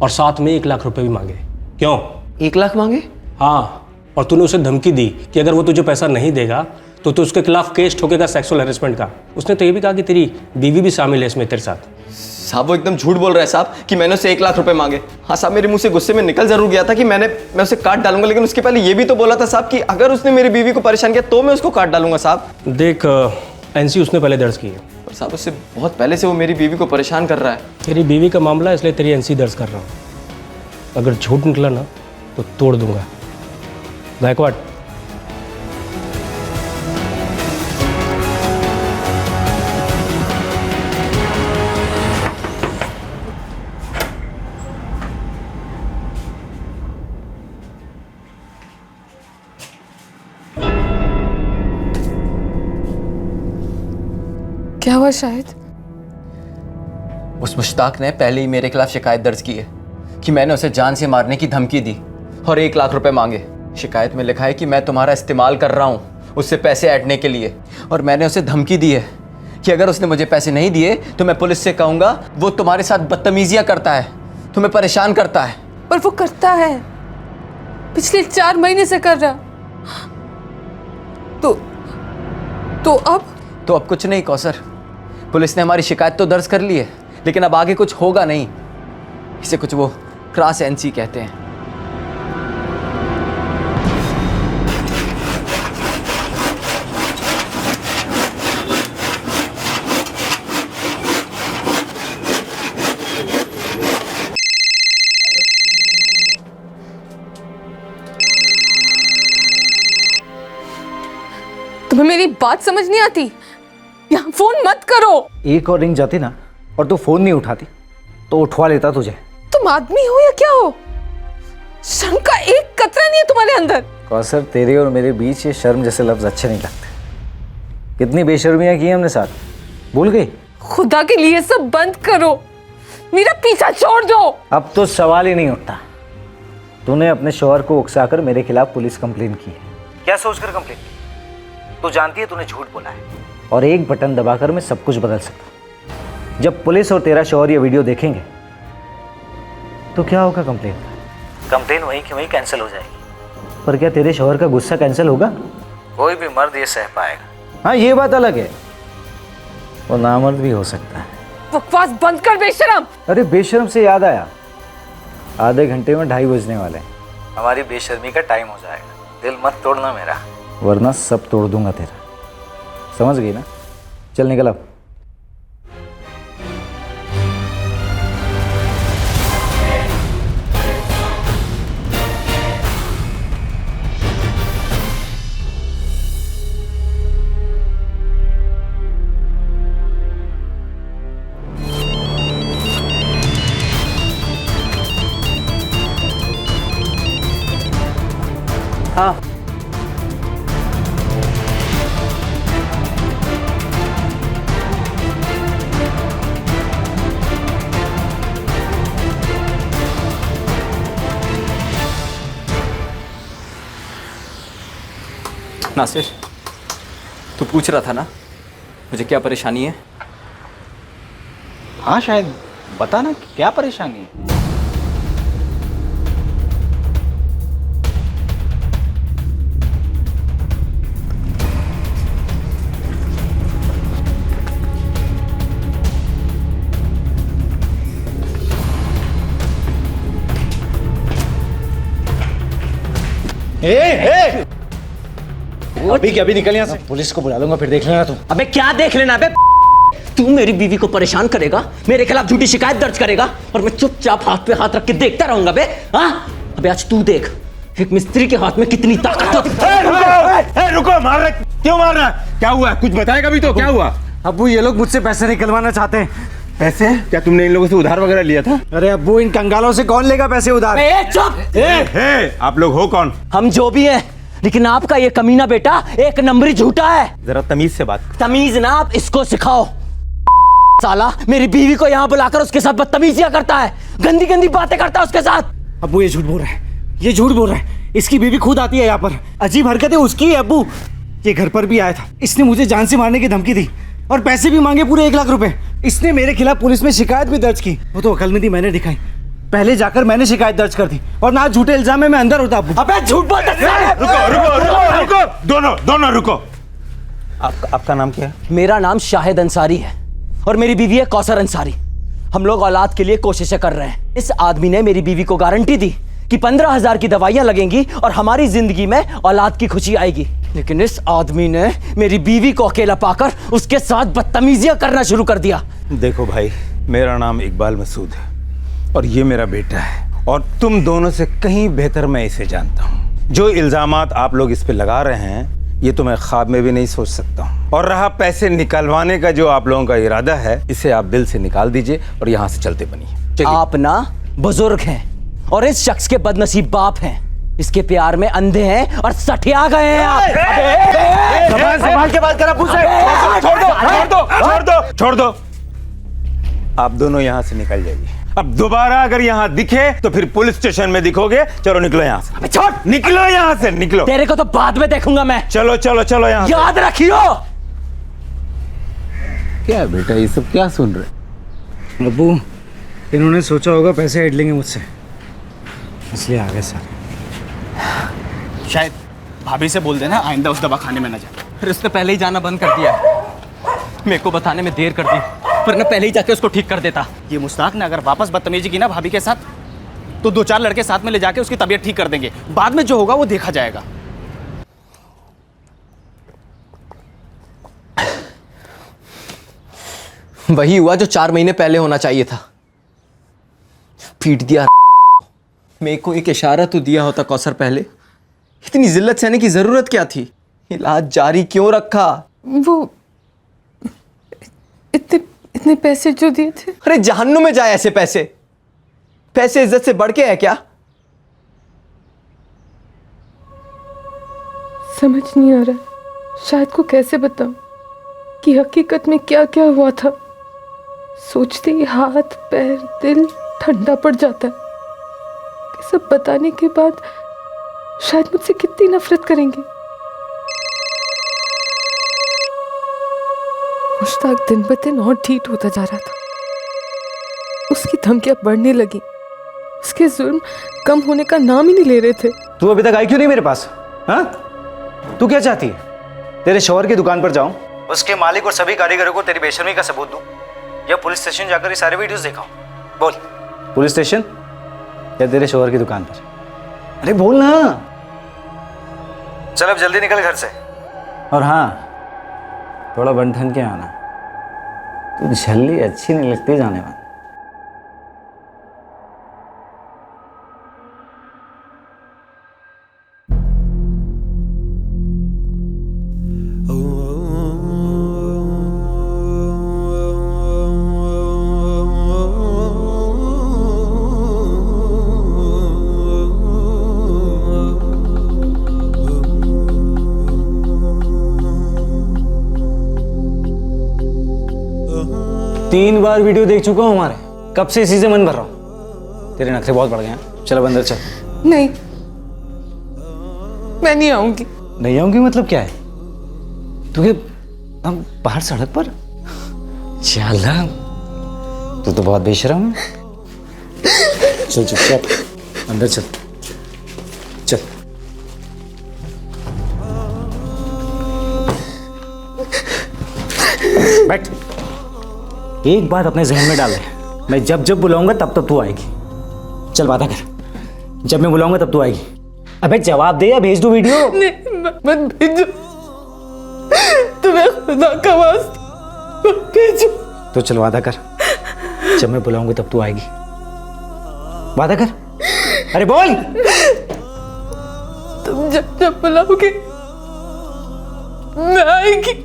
Speaker 11: और साथ में 1 लाख रुपए भी मांगे। क्यों?
Speaker 4: 1 लाख मांगे?
Speaker 11: हाँ, और तूने उसे धमकी दी कि अगर वो तुझे पैसा नहीं देगा तो तू उसके खिलाफ केस ठोकेगा सेक्सुअल हैरेसमेंट का। उसने तो ये भी कहा कि तेरी बीवी भी शामिल है इसमें तेरे साथ।
Speaker 4: साहब वो एकदम झूठ बोल रहा है साहब कि मैंने उससे 1 लाख रुपए मांगे। हाँ साहब, मेरे मुंह से गुस्से में निकल जरूर गया था कि मैं उसे काट डालूंगा, लेकिन उसके पहले ये भी तो बोला था साहब कि अगर उसने मेरी बीवी को परेशान किया तो मैं उसको काट डालूंगा साहब।
Speaker 11: देख, एनसी उसने पहले दर्ज की है।
Speaker 4: पर साहब उससे बहुत पहले से वो मेरी बीवी को परेशान कर रहा है।
Speaker 11: तेरी बीवी का मामला है, इसलिए तेरी एनसी दर्ज कर रहा हूँ। अगर झूठ निकला ना तो तोड़ दूंगा। गायकवाड़,
Speaker 2: क्या हुआ शाहिद?
Speaker 4: उस मुश्ताक ने पहले ही मेरे खिलाफ शिकायत दर्ज की है कि मैंने उसे जान से मारने की धमकी दी और 1 लाख रुपए मांगे। शिकायत में लिखा है कि मैं तुम्हारा इस्तेमाल कर रहा हूँ उससे पैसे ऐंठने के लिए, और मैंने उसे धमकी दी है कि अगर उसने मुझे पैसे नहीं दिए तो मैं पुलिस से कहूँगा वो तुम्हारे साथ बदतमीजियाँ करता है, तुम्हें परेशान करता है।
Speaker 2: पर वो करता है, पिछले 4 महीने से कर रहा। तो अब
Speaker 4: कुछ नहीं कौसर, पुलिस ने हमारी शिकायत तो दर्ज कर ली है, लेकिन अब आगे कुछ होगा नहीं। इसे कुछ वो क्रॉस एनसी कहते हैं।
Speaker 2: तुम्हें मेरी बात समझ नहीं आती? यहाँ फोन मत करो।
Speaker 1: एक और रिंग जाती ना और तू फोन नहीं उठाती तो उठवा लेता तुझे।
Speaker 2: तुम आदमी हो या क्या हो? शर्म का एक कतरा नहीं है तुम्हारे अंदर।
Speaker 1: कौसर, तेरे और मेरे बीच ये शर्म जैसे लफ्ज अच्छे नहीं लगते। कितनी बेशर्मियां की हमने साथ, भूल गई?
Speaker 2: खुदा के लिए सब बंद करो, मेरा पीछा छोड़ दो।
Speaker 1: अब तो सवाल ही नहीं उठता। तूने अपने शौहर को उकसाकर मेरे खिलाफ पुलिस कंप्लेन की है। क्या सोचकर कंप्लेन की? तू जानती है तूने झूठ बोला है, और एक बटन दबाकर मैं सब कुछ बदल सकता। जब पुलिस और तेरा शौहर ये वीडियो देखेंगे तो क्या होगा? कंप्लेन वहीं की वहीं कैंसिल हो जाएगी। पर क्या तेरे शौहर का गुस्सा कैंसिल होगा? कोई भी मर्द ये सह पाएगा। हाँ, ये बात अलग है, वो नामर्द भी हो सकता है।
Speaker 2: बकवास बंद कर बेशरम।
Speaker 1: अरे बेशरम से याद आया, आधे घंटे में 2:30 बजने वाले हैं। हमारी बेशर्मी का टाइम हो जाएगा। दिल मत तोड़ना मेरा, वरना सब तोड़ दूंगा तेरा। समझ गई ना? चल निकल अब। हाँ,
Speaker 4: नासिर, तू पूछ रहा था ना मुझे क्या परेशानी है?
Speaker 10: हाँ शायद, बता ना क्या परेशानी है।
Speaker 1: अभी क्या, अभी निकल यहाँ से। पुलिस को बुला लूंगा, फिर देख लेना तुम।
Speaker 12: अबे क्या देख लेना बे? तू मेरी बीवी को परेशान करेगा, मेरे खिलाफ झूठी शिकायत दर्ज करेगा और मैं चुपचाप हाथ पे हाथ रख के देखता रहूंगा बे? हाँ? अबे आज तू देख एक मिस्त्री के हाथ में कितनी ताकत होती है।
Speaker 13: रुको, मार रहे क्यों? मार रहा क्या हुआ? कुछ बताएगा भी तो? क्या हुआ?
Speaker 1: अब्बू ये लोग मुझसे पैसे निकलवाना चाहते हैं।
Speaker 13: पैसे? क्या तुमने इन लोगों से उधार वगैरह लिया था?
Speaker 1: अरे अब्बू, इन कंगालों से कौन लेगा पैसे उधार?
Speaker 12: चुप!
Speaker 13: आप लोग हो कौन?
Speaker 12: हम जो भी हैं, लेकिन आपका ये कमीना बेटा एक नंबरी झूठा है।
Speaker 13: जरा तमीज से बात।
Speaker 12: तमीज ना आप इसको सिखाओ। साला मेरी बीवी को यहाँ बुलाकर उसके साथ बदतमीजियां करता है, गंदी गंदी बातें करता है उसके साथ।
Speaker 1: अब्बू ये झूठ बोल रहा है, ये झूठ बोल रहा है। इसकी बीवी खुद आती है यहाँ पर, अजीब हरकतें उसकी है अब्बू। ये घर पर भी आया था, इसने मुझे जान से मारने की धमकी दी और पैसे भी मांगे पूरे 1 लाख रुपए। इसने मेरे खिलाफ पुलिस में शिकायत भी दर्ज की। वो तो अक्लमंदी मैंने दिखाई, पहले जाकर मैंने शिकायत दर्ज कर दी और ना झूठे इल्जाम में मैं अंदर होता।
Speaker 12: अबे झूठ बोलता है।
Speaker 13: रुको, दोनों रुको। आपका नाम क्या है?
Speaker 12: मेरा नाम शाहिद अंसारी है और मेरी बीवी है कौसर अंसारी। हम लोग औलाद के लिए कोशिशें कर रहे हैं। इस आदमी ने मेरी बीवी को गारंटी दी कि 15,000 की दवाइयां लगेंगी और हमारी जिंदगी में औलाद की खुशी आएगी, लेकिन इस आदमी ने मेरी बीवी को अकेला पाकर उसके साथ बदतमीजियां करना शुरू कर दिया।
Speaker 13: देखो भाई, मेरा नाम इकबाल मसूद है और ये मेरा बेटा है और तुम दोनों से कहीं बेहतर मैं इसे जानता हूँ। जो इल्जामात आप लोग इस पे लगा रहे हैं ये तो मैं ख्वाब में भी नहीं सोच सकता हूँ। और रहा पैसे निकलवाने का जो आप लोगों का इरादा है, इसे आप दिल से निकाल दीजिए और यहाँ से चलते बनिए।
Speaker 12: आप ना बुजुर्ग हैं और इस शख्स के बदनसीब बाप हैं। इसके प्यार में अंधे हैं और सठिया गए हैं आप।
Speaker 13: संभाल के बात करा। छोड़ दो। आप दोनों यहाँ से निकल जाइए। अब दोबारा अगर यहाँ दिखे तो फिर पुलिस स्टेशन में दिखोगे। चलो निकलो यहाँ से।
Speaker 12: छोड़,
Speaker 13: निकलो यहाँ से, निकलो।
Speaker 12: तेरे को तो बाद में देखूंगा मैं।
Speaker 13: चलो यहाँ।
Speaker 12: याद रखियो।
Speaker 13: क्या बेटा ये सब क्या सुन रहे?
Speaker 1: अब्बू इन्होंने सोचा होगा पैसे ऐड लेंगे मुझसे, इसलिए आ गए सारे।
Speaker 10: शायद भाभी से बोल देना आइंदा उस दवाखाने में न जाए।
Speaker 12: फिर उसने पहले ही जाना बंद कर दिया है। मेरे को बताने में देर कर दी, वरना पहले ही जाके उसको ठीक कर देता।
Speaker 10: ये मुश्ताक ने अगर वापस बदतमीजी की ना भाभी के साथ, तो 2-4 लड़के साथ में ले जाके उसकी तबीयत ठीक कर देंगे। बाद में जो होगा वो देखा जाएगा।
Speaker 4: वही हुआ जो 4 महीने पहले होना चाहिए था। पीट दिया। मेरे को एक इशारा तो दिया होता कौसर पहले। इतनी जिल्लत सहने की जरूरत क्या थी? इलाज जारी क्यों रखा?
Speaker 2: वो इतने पैसे जो दिए थे।
Speaker 4: अरे जहन्नुम में जाए ऐसे पैसे। पैसे इज्जत से बढ़ के है क्या?
Speaker 2: समझ नहीं आ रहा शायद को कैसे बताऊं कि हकीकत में क्या क्या हुआ था। सोचते ही हाथ पैर दिल ठंडा पड़ जाता है कि सब बताने के बाद शायद मुझसे कितनी नफरत करेंगे। मुश्ताक दिन ब दिन और ढीठ होता जा रहा था। उसकी धमकियां बढ़ने लगी, उसके जुल्म कम होने का नाम ही नहीं ले रहे थे।
Speaker 1: तू अभी तक आई क्यों नहीं मेरे पास? हाँ, तू क्या चाहती है? तेरे शौहर की दुकान पर जाऊं, उसके मालिक और सभी कारीगरों को तेरी बेशर्मी का सबूत दूं, या पुलिस स्टेशन जाकर ये सारे वीडियोस दिखाऊं? बोल। पुलिस स्टेशन या तेरे शौहर की दुकान पर? अरे बोल ना। चल अब जल्दी निकल घर से। और हाँ, थोड़ा बन ठन के आना। तू झल्ली अच्छी नहीं लगती जाने वाली। तीन बार वीडियो देख चुका हूँ हमारे, कब से इसी से मन भर रहा हूँ। तेरे नखरे बहुत बढ़ गए हैं। चल अब अंदर चल।
Speaker 2: नहीं, मैं नहीं आऊंगी।
Speaker 1: नहीं आऊंगी मतलब क्या है? तू क्या हम बाहर सड़क पर? चल तू तो बहुत बेशरम है। चल चुपचाप अंदर चल। चल बैठ। एक बात अपने जहन में डाल ले, मैं जब जब बुलाऊंगा तब तब तू आएगी। चल वादा कर, जब मैं बुलाऊंगा तब तू आएगी। अबे जवाब दे या भेज दूं वीडियो?
Speaker 2: नहीं मत भेजो, तुम्हें खुदा का वास्ता मत भेजो।
Speaker 1: तो चल वादा कर, जब मैं बुलाऊंगी तब तू आएगी। वादा कर, अरे बोल।
Speaker 2: तुम जब जब बुलाओगे मैं आएगी।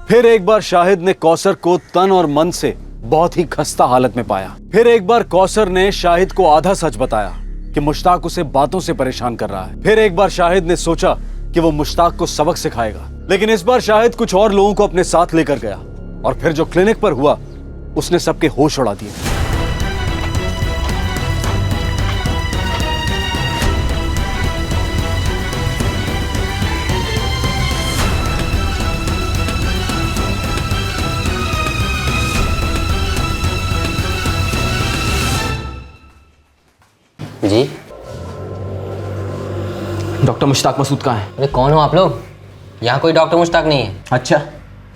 Speaker 3: फिर एक बार शाहिद ने कौसर को तन और मन से बहुत ही खस्ता हालत में पाया। फिर एक बार कौसर ने शाहिद को आधा सच बताया कि मुश्ताक उसे बातों से परेशान कर रहा है। फिर एक बार शाहिद ने सोचा कि वो मुश्ताक को सबक सिखाएगा, लेकिन इस बार शाहिद कुछ और लोगों को अपने साथ लेकर गया और फिर जो क्लिनिक पर हुआ उसने सबके होश उड़ा दिए।
Speaker 12: जी
Speaker 4: डॉक्टर मुश्ताक मसूद कहाँ है?
Speaker 12: अरे कौन हो आप लोग? यहाँ कोई डॉक्टर मुश्ताक नहीं है।
Speaker 4: अच्छा,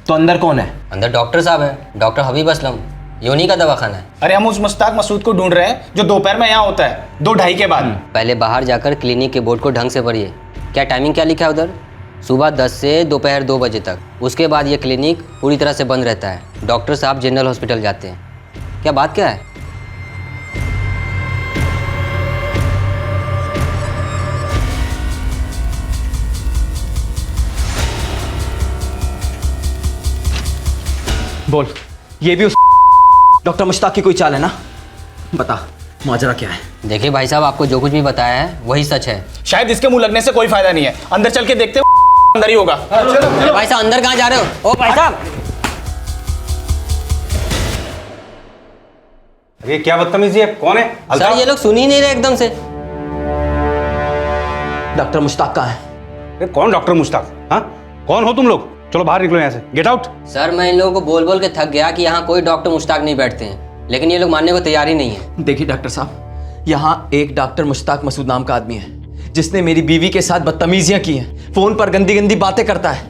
Speaker 4: तो अंदर कौन है?
Speaker 12: अंदर डॉक्टर साहब हैं, डॉक्टर हबीब असलम, योनी का दवाखाना है।
Speaker 9: अरे हम उस मुश्ताक मसूद को ढूंढ रहे हैं जो दोपहर में यहाँ होता है 2-2:30 के बाद।
Speaker 12: पहले बाहर जाकर क्लिनिक के बोर्ड को ढंग से पढ़िए। क्या टाइमिंग क्या लिखा है उधर? सुबह 10 से दोपहर 2 बजे तक। उसके बाद ये क्लिनिक पूरी तरह से बंद रहता है। डॉक्टर साहब जनरल हॉस्पिटल जाते हैं। क्या बात क्या है?
Speaker 4: बोल, ये भी उस डॉक्टर मुश्ताक की कोई चाल है ना? बता माजरा क्या है?
Speaker 12: देखिए भाई साहब, आपको जो कुछ भी बताया है वही सच है।
Speaker 9: शायद इसके मुंह लगने से कोई फायदा नहीं है, अंदर चल के देखते अंदर ही होगा।
Speaker 12: भाई साहब अंदर कहाँ जा रहे हो? ओ भाई साहब,
Speaker 13: ये क्या बदतमीजी है? कौन है?
Speaker 12: सर ये लोग सुन ही नहीं रहे एकदम से।
Speaker 4: डॉक्टर मुश्ताक कहाँ है?
Speaker 13: अरे कौन डॉक्टर मुश्ताक? हाँ, कौन हो तुम लोग? चलो बाहर निकलो यहाँ से, गेट आउट।
Speaker 12: सर मैं इन लोगों को बोल बोल के थक गया कि यहाँ कोई डॉक्टर मुश्ताक नहीं बैठते हैं, लेकिन ये लोग मानने को तैयार ही नहीं है।
Speaker 4: देखिए डॉक्टर साहब, यहाँ एक डॉक्टर मुश्ताक मसूद नाम का आदमी है जिसने मेरी बीवी के साथ बदतमीजियां की हैं, फोन पर गंदी गंदी बातें करता है,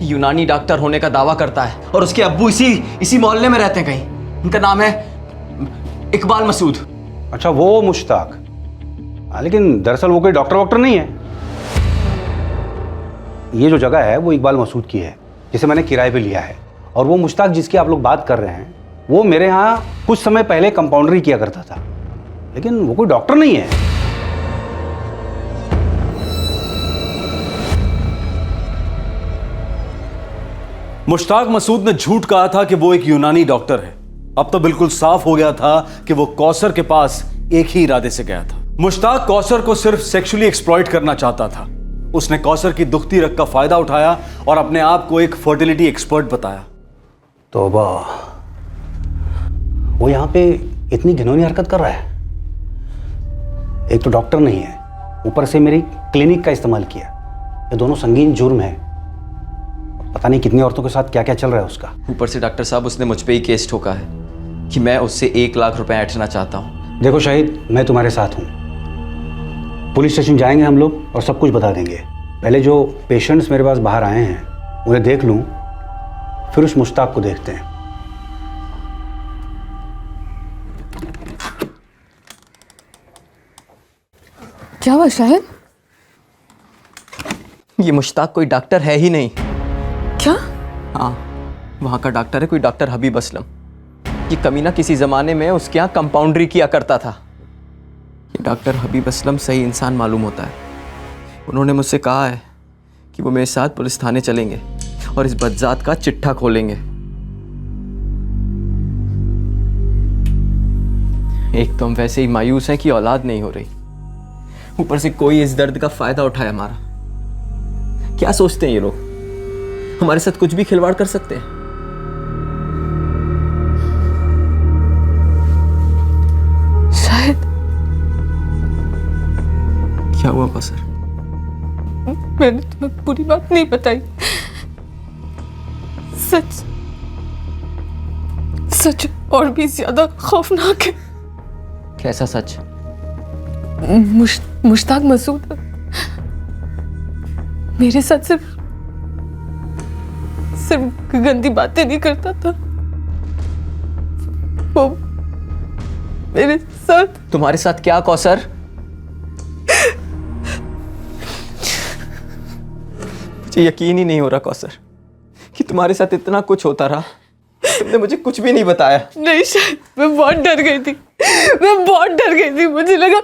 Speaker 4: यूनानी डॉक्टर होने का दावा करता है और उसके अब्बू इसी मोहल्ले में रहते हैं कहीं। उनका नाम है इकबाल मसूद।
Speaker 13: अच्छा, वो मुश्ताक। लेकिन दरअसल वो कोई डॉक्टर वॉक्टर नहीं है। ये जो जगह है वो इकबाल मसूद की है, जिसे मैंने किराए पे लिया है। और वो मुश्ताक जिसकी आप लोग बात कर रहे हैं, वो मेरे यहाँ कुछ समय पहले कंपाउंडरी किया करता था, लेकिन वो कोई डॉक्टर नहीं है।
Speaker 3: मुश्ताक मसूद ने झूठ कहा था कि वो एक यूनानी डॉक्टर है। अब तो बिल्कुल साफ हो गया था कि वो कौसर के पास एक ही इरादे से गया था। मुश्ताक कौसर को सिर्फ सेक्सुअली एक्सप्लॉइट करना चाहता था। उसने कौसर की दुखती रग का फायदा उठाया और अपने आप को एक फर्टिलिटी एक्सपर्ट बताया।
Speaker 13: तौबा, वो यहाँ पे इतनी घिनौनी हरकत कर रहा है। एक तो डॉक्टर नहीं है, ऊपर से मेरी क्लिनिक का इस्तेमाल किया। ये दोनों संगीन जुर्म है। पता नहीं कितनी औरतों के साथ क्या क्या चल रहा है उसका।
Speaker 4: ऊपर से डॉक्टर साहब उसने मुझ पे ही केस ठोका है कि मैं उससे 1 लाख रुपए ऐंठना चाहता हूँ।
Speaker 13: देखो शाहिद, मैं तुम्हारे साथ हूँ। पुलिस स्टेशन जाएंगे हम लोग और सब कुछ बता देंगे। पहले जो पेशेंट्स मेरे पास बाहर आए हैं उन्हें देख लूँ, फिर उस मुश्ताक को देखते हैं।
Speaker 2: क्या हुआ शाहिद?
Speaker 4: ये मुश्ताक कोई डॉक्टर है ही नहीं।
Speaker 2: क्या?
Speaker 4: हाँ, वहाँ का डॉक्टर है कोई डॉक्टर हबीब असलम। ये कमीना किसी ज़माने में उसके यहाँ कंपाउंडरी किया करता था। ये डॉक्टर हबीब असलम सही इंसान मालूम होता है। उन्होंने मुझसे कहा है कि वो मेरे साथ पुलिस थाने चलेंगे और इस बदजात का चिट्ठा खोलेंगे। एक तो हम वैसे ही मायूस हैं कि औलाद नहीं हो रही, ऊपर से कोई इस दर्द का फायदा उठाए हमारा। क्या सोचते हैं ये लोग, हमारे साथ कुछ भी खिलवाड़ कर सकते हैं?
Speaker 2: शायद।
Speaker 4: क्या हुआ कौसर?
Speaker 2: मैंने तुम्हें पूरी बात नहीं बताई। सच सच और भी ज्यादा खौफनाक है।
Speaker 12: कैसा सच?
Speaker 2: मुश्ताक मसूद मेरे साथ सिर्फ गंदी बातें नहीं करता था, वो मेरे साथ।
Speaker 12: तुम्हारे साथ क्या कौसर? मुझे यकीन ही नहीं हो रहा कौसर कि तुम्हारे साथ इतना कुछ होता रहा। तुमने मुझे कुछ भी नहीं बताया।
Speaker 2: नहीं शायद, मैं बहुत डर गई थी, मुझे लगा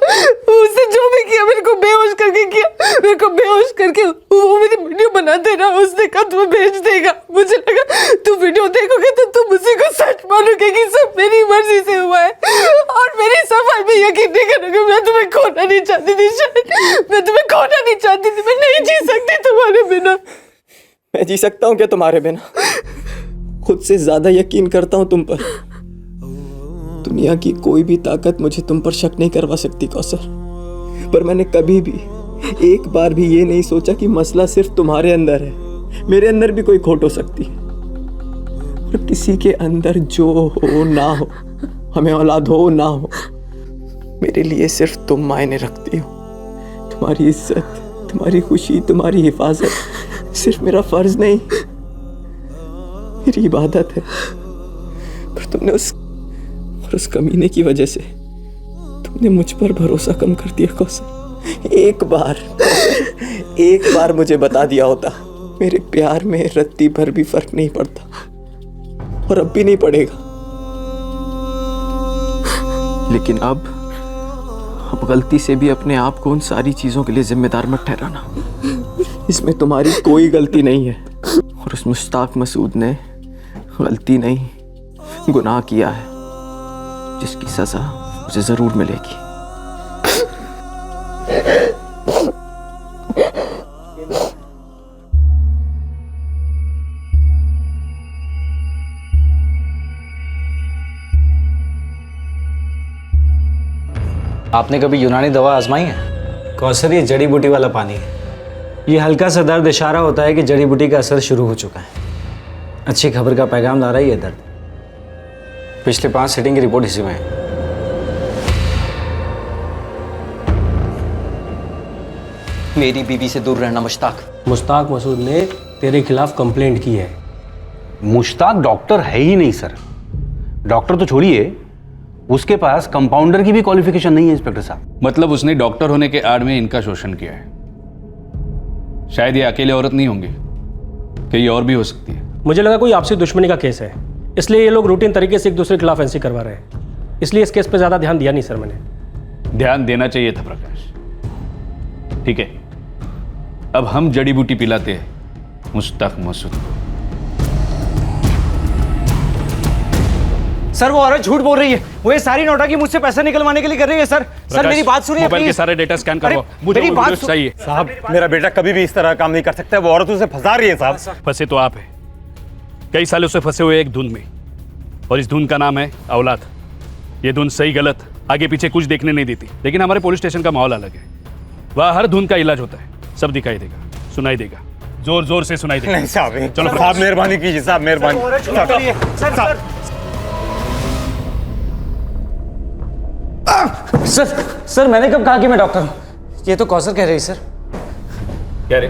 Speaker 2: उसने जो भी किया मेरे को बेहोश करके किया, मेरे को बेहोश करके वो मेरी वीडियो बनाते रहा, उसने कहा तुम्हें भेज देगा। मुझे लगा तुम वीडियो देखोगे तो तुम उसी को सच मानोगे कि सब मेरी मर्जी से हुआ है और मेरी सफाई में यकीन नहीं करोगे। मैं तुम्हें खोना नहीं चाहती थी शायद, मैं तुम्हें खोना नहीं चाहती थी, मैं नहीं जी सकती तुम्हारे बिना।
Speaker 12: मैं जी सकता हूँ क्या तुम्हारे बिना? खुद से ज्यादा यकीन करता हूँ तुम पर। दुनिया की कोई भी ताकत मुझे तुम पर शक नहीं करवा सकती कौसर, पर मैंने कभी भी एक बार भी ये नहीं सोचा कि मसला सिर्फ तुम्हारे अंदर है। मेरे अंदर भी कोई खोट हो सकती है, और किसी के अंदर जो हो ना हो, हमें औलाद हो ना हो, मेरे लिए सिर्फ तुम मायने रखती हो। तुम्हारी इज्जत, तुम्हारी खुशी, तुम्हारी हिफाजत सिर्फ मेरा फर्ज नहीं, मेरी इबादत है। पर तुमने उस कमीने की वजह से तुमने मुझ पर भरोसा कम कर दिया कौसर। एक बार मुझे बता दिया होता, मेरे प्यार में रत्ती भर भी फर्क नहीं पड़ता, और अब भी नहीं पड़ेगा। लेकिन अब गलती से भी अपने आप को उन सारी चीजों के लिए जिम्मेदार मत ठहराना। इसमें तुम्हारी कोई गलती नहीं है, और उस मुश्ताक मसूद ने गलती नहीं, गुनाह किया है, जिसकी सजा मुझे जरूर मिलेगी।
Speaker 1: आपने कभी यूनानी दवा आजमाई है? कौसर, ये जड़ी बूटी वाला पानी है। ये हल्का सा दर्द इशारा होता है कि जड़ी बूटी का असर शुरू हो चुका है। अच्छी खबर का पैगाम ला रहा है ये दर्द। पिछले 5 सीटिंग की रिपोर्ट इसी में है।
Speaker 12: मेरी बीवी से दूर रहना मुश्ताक।
Speaker 11: मुश्ताक मसूद ने तेरे खिलाफ कंप्लेंट की है।
Speaker 3: मुश्ताक डॉक्टर है ही नहीं सर। डॉक्टर तो छोड़िए, उसके पास कंपाउंडर की भी क्वालिफिकेशन नहीं है इंस्पेक्टर साहब।
Speaker 14: मतलब उसने डॉक्टर होने के आड़ में इनका शोषण किया है। शायद ये अकेले औरत नहीं होंगे, कहीं और भी हो सकती है।
Speaker 11: मुझे लगा कोई आपसी दुश्मनी का केस है, इसलिए ये लोग रूटीन तरीके से एक दूसरे के खिलाफ एनसी करवा रहे हैं। इसलिए इस केस पे ज्यादा ध्यान दिया नहीं सर मैंने।
Speaker 14: ध्यान देना चाहिए था प्रकाश। ठीक है, अब हम जड़ी बूटी पिलाते हैं मुश्ताक मसूद को।
Speaker 1: सर, वो औरत झूठ बोल रही है। वो ये सारी नौटंकी मुझसे पैसा निकलवाने के लिए कर रही है सर। सर मेरी बात सुनिए
Speaker 14: मोबाइल के
Speaker 1: प्लीज।
Speaker 14: सारे डेटा स्कैन करवाओ, मुझे
Speaker 1: मेरी
Speaker 14: वो
Speaker 1: बात
Speaker 14: वीडियोस चाहिए।
Speaker 13: साहब, मेरा बेटा कभी भी इस तरह काम नहीं कर सकता है। वो औरत उसे फंसा रही है साहब।
Speaker 14: फंसे तो आप है, कई सालों से फंसे हुए एक धुन में, और इस धुन का नाम है औलाद। ये धुन सही गलत आगे पीछे कुछ देखने नहीं देती, लेकिन हमारे पुलिस स्टेशन का माहौल अलग है। वहाँ हर धुन का इलाज होता है, सब दिखाई देगा, सुनाई देगा, जोर जोर से सुनाई देगा।
Speaker 13: नहीं साहब,
Speaker 14: चलो
Speaker 13: साहब मेहरबानी कीजिए साहब, मेहरबानी।
Speaker 1: सर मैंने कब कहा कि मैं डॉक्टर हूँ? ये तो कौसर कह रही सर।
Speaker 14: क्या रे,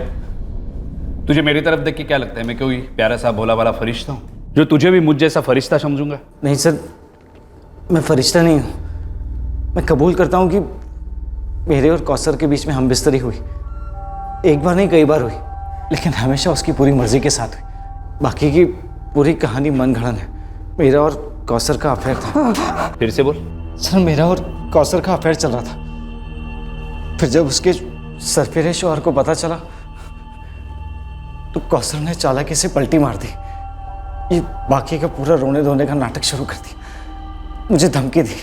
Speaker 14: तुझे मेरी तरफ देख के क्या लगता है मैं कोई प्यारा सा भोला वाला फरिश्ता हूँ जो तुझे भी मुझ जैसा फरिश्ता समझूंगा?
Speaker 1: नहीं सर, मैं फरिश्ता नहीं हूँ। मैं कबूल करता हूँ कि मेरे और कौसर के बीच में हम बिस्तरी हुई। एक बार नहीं, कई बार हुई, लेकिन हमेशा उसकी पूरी मर्जी के साथ हुई। बाकी की पूरी कहानी मन गढ़ंत है। मेरा और कौसर का अफेयर था।
Speaker 14: फिर से बोल।
Speaker 1: सर, मेरा और कौसर का अफेयर चल रहा था। फिर जब उसके सरफिरे शौहर को पता चला तो कौसर ने चालाकी से पलटी मार दी। ये बाकी का पूरा रोने धोने का नाटक शुरू कर दिया। मुझे धमकी दी,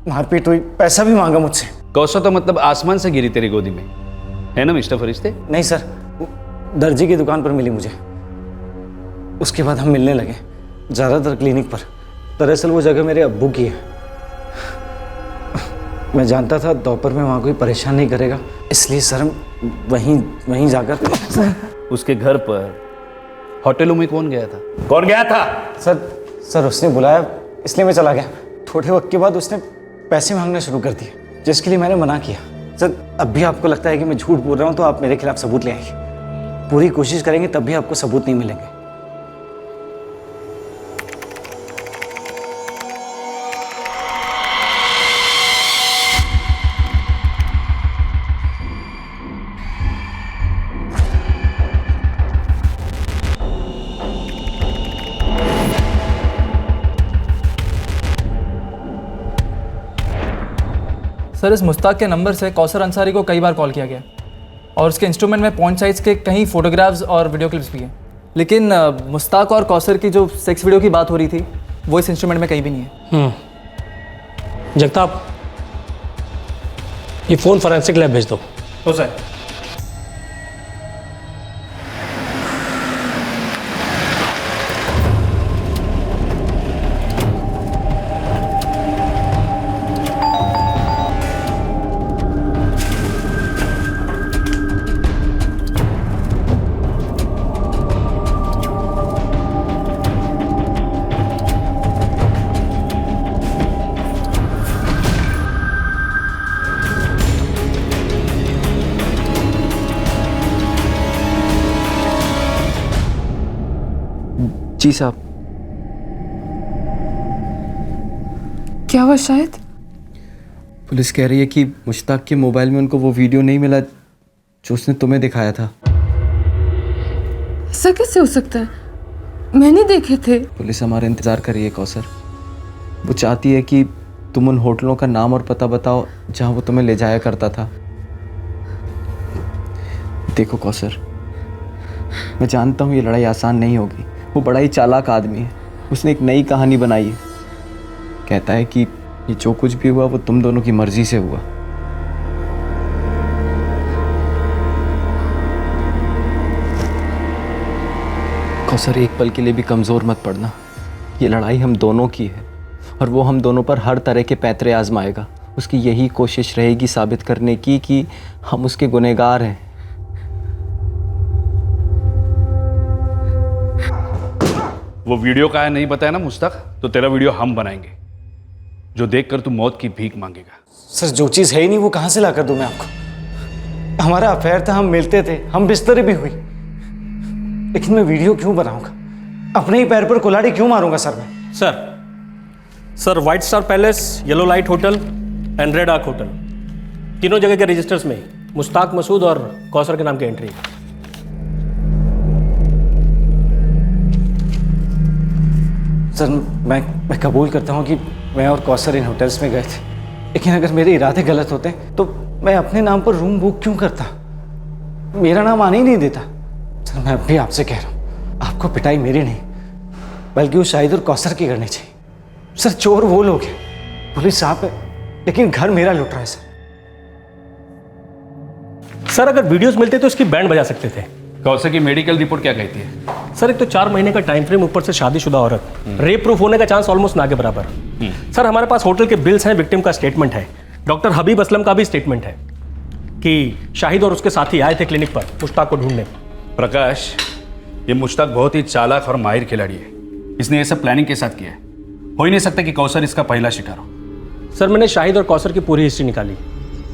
Speaker 1: मारपीट हुई, पैसा भी मांगा मुझसे।
Speaker 14: कौसर तो मतलब आसमान से गिरी तेरी गोदी में, है ना मिस्टर फरिश्ते?
Speaker 1: नहीं सर, दर्जी की दुकान पर मिली मुझे। उसके बाद हम मिलने लगे, ज़्यादातर क्लिनिक पर। दरअसल वो जगह मेरे अब्बू की है। मैं जानता था दोपहर में वहाँ कोई परेशान नहीं करेगा, इसलिए सर हम वहीं जाकर।
Speaker 14: उसके घर पर होटलों में कौन गया था? कौन गया था?
Speaker 1: सर सर उसने बुलाया इसलिए मैं चला गया। थोड़े वक्त के बाद उसने पैसे मांगना शुरू कर दिए, जिसके लिए मैंने मना किया। सर अब भी आपको लगता है कि मैं झूठ बोल रहा हूँ तो आप मेरे खिलाफ सबूत ले आइए। पूरी कोशिश करेंगे तब भी आपको सबूत नहीं मिलेंगे।
Speaker 15: सर इस मुश्ताक के नंबर से कौसर अंसारी को कई बार कॉल किया गया और उसके इंस्ट्रूमेंट में पॉइंट साइज के कई फोटोग्राफ्स और वीडियो क्लिप्स भी हैं, लेकिन मुश्ताक और कौसर की जो सेक्स वीडियो की बात हो रही थी वो इस इंस्ट्रूमेंट में कहीं भी नहीं है।
Speaker 11: जगताप, ये फ़ोन फॉरेंसिक लैब भेज दो।
Speaker 15: हो सर।
Speaker 4: जी साहब।
Speaker 2: क्या हुआ शाहिद?
Speaker 4: पुलिस कह रही है कि मुश्ताक के मोबाइल में उनको वो वीडियो नहीं मिला जो उसने तुम्हें दिखाया था।
Speaker 2: ऐसा कैसे हो सकता है? मैंने देखे थे।
Speaker 4: पुलिस हमारा इंतज़ार कर रही है कौसर। वो चाहती है कि तुम उन होटलों का नाम और पता बताओ जहाँ वो तुम्हें ले जाया करता था। देखो कौसर, मैं जानता हूँ ये लड़ाई आसान नहीं होगी। वो बड़ा ही चालाक आदमी है। उसने एक नई कहानी बनाई है। कहता है कि ये जो कुछ भी हुआ वो तुम दोनों की मर्जी से हुआ। कौसर, एक पल के लिए भी कमज़ोर मत पड़ना। ये लड़ाई हम दोनों की है और वो हम दोनों पर हर तरह के पैंतरे आजमाएगा। उसकी यही कोशिश रहेगी साबित करने की कि हम उसके गुनहगार हैं।
Speaker 14: वो वीडियो का है नहीं बताया ना मुश्ताक, तो तेरा वीडियो हम बनाएंगे जो देखकर तू मौत की भीख मांगेगा।
Speaker 1: सर जो चीज़ है ही नहीं वो कहाँ से ला कर दूँ मैं आपको? हमारा अफेयर था, हम मिलते थे, हम बिस्तरे भी हुई, लेकिन मैं वीडियो क्यों बनाऊंगा? अपने ही पैर पर कुल्हाड़ी क्यों मारूंगा सर मैं?
Speaker 11: Sir white star palace, yellow light hotel and red arc hotel, तीनों जगह के रजिस्टर्स में मुश्ताक मसूद और कौसर के नाम की एंट्री है।
Speaker 1: सर मैं कबूल करता हूँ कि मैं और कौसर इन होटल्स में गए थे, लेकिन अगर मेरे इरादे गलत होते तो मैं अपने नाम पर रूम बुक क्यों करता? मेरा नाम आने ही नहीं देता। सर मैं अब भी आपसे कह रहा हूँ, आपको पिटाई मेरी नहीं बल्कि उस शाहिद और कौसर की करनी चाहिए। सर चोर वो लोग हैं, पुलिस आप है, लेकिन घर मेरा लुट रहा है।
Speaker 11: सर अगर वीडियोस मिलते तो उसकी बैंड बजा सकते थे।
Speaker 14: कौसर की मेडिकल रिपोर्ट क्या कहती है?
Speaker 11: सर एक तो 4 महीने का टाइम फ्रेम, ऊपर से शादीशुदा औरत, रेप प्रूफ होने का चांस ऑलमोस्ट ना के बराबर। सर हमारे पास होटल के बिल्स हैं, विक्टिम का स्टेटमेंट है, डॉक्टर हबीब असलम का भी स्टेटमेंट है कि शाहिद और उसके साथी आए थे क्लिनिक पर मुश्ताक को ढूंढने।
Speaker 14: प्रकाश, ये मुश्ताक बहुत ही चालाक और माहिर खिलाड़ी है। इसने ये सब प्लानिंग के साथ किया है। हो ही नहीं सकता कि कौसर इसका पहला शिकार हो।
Speaker 11: सर मैंने शाहिद और कौसर की पूरी हिस्ट्री निकाली।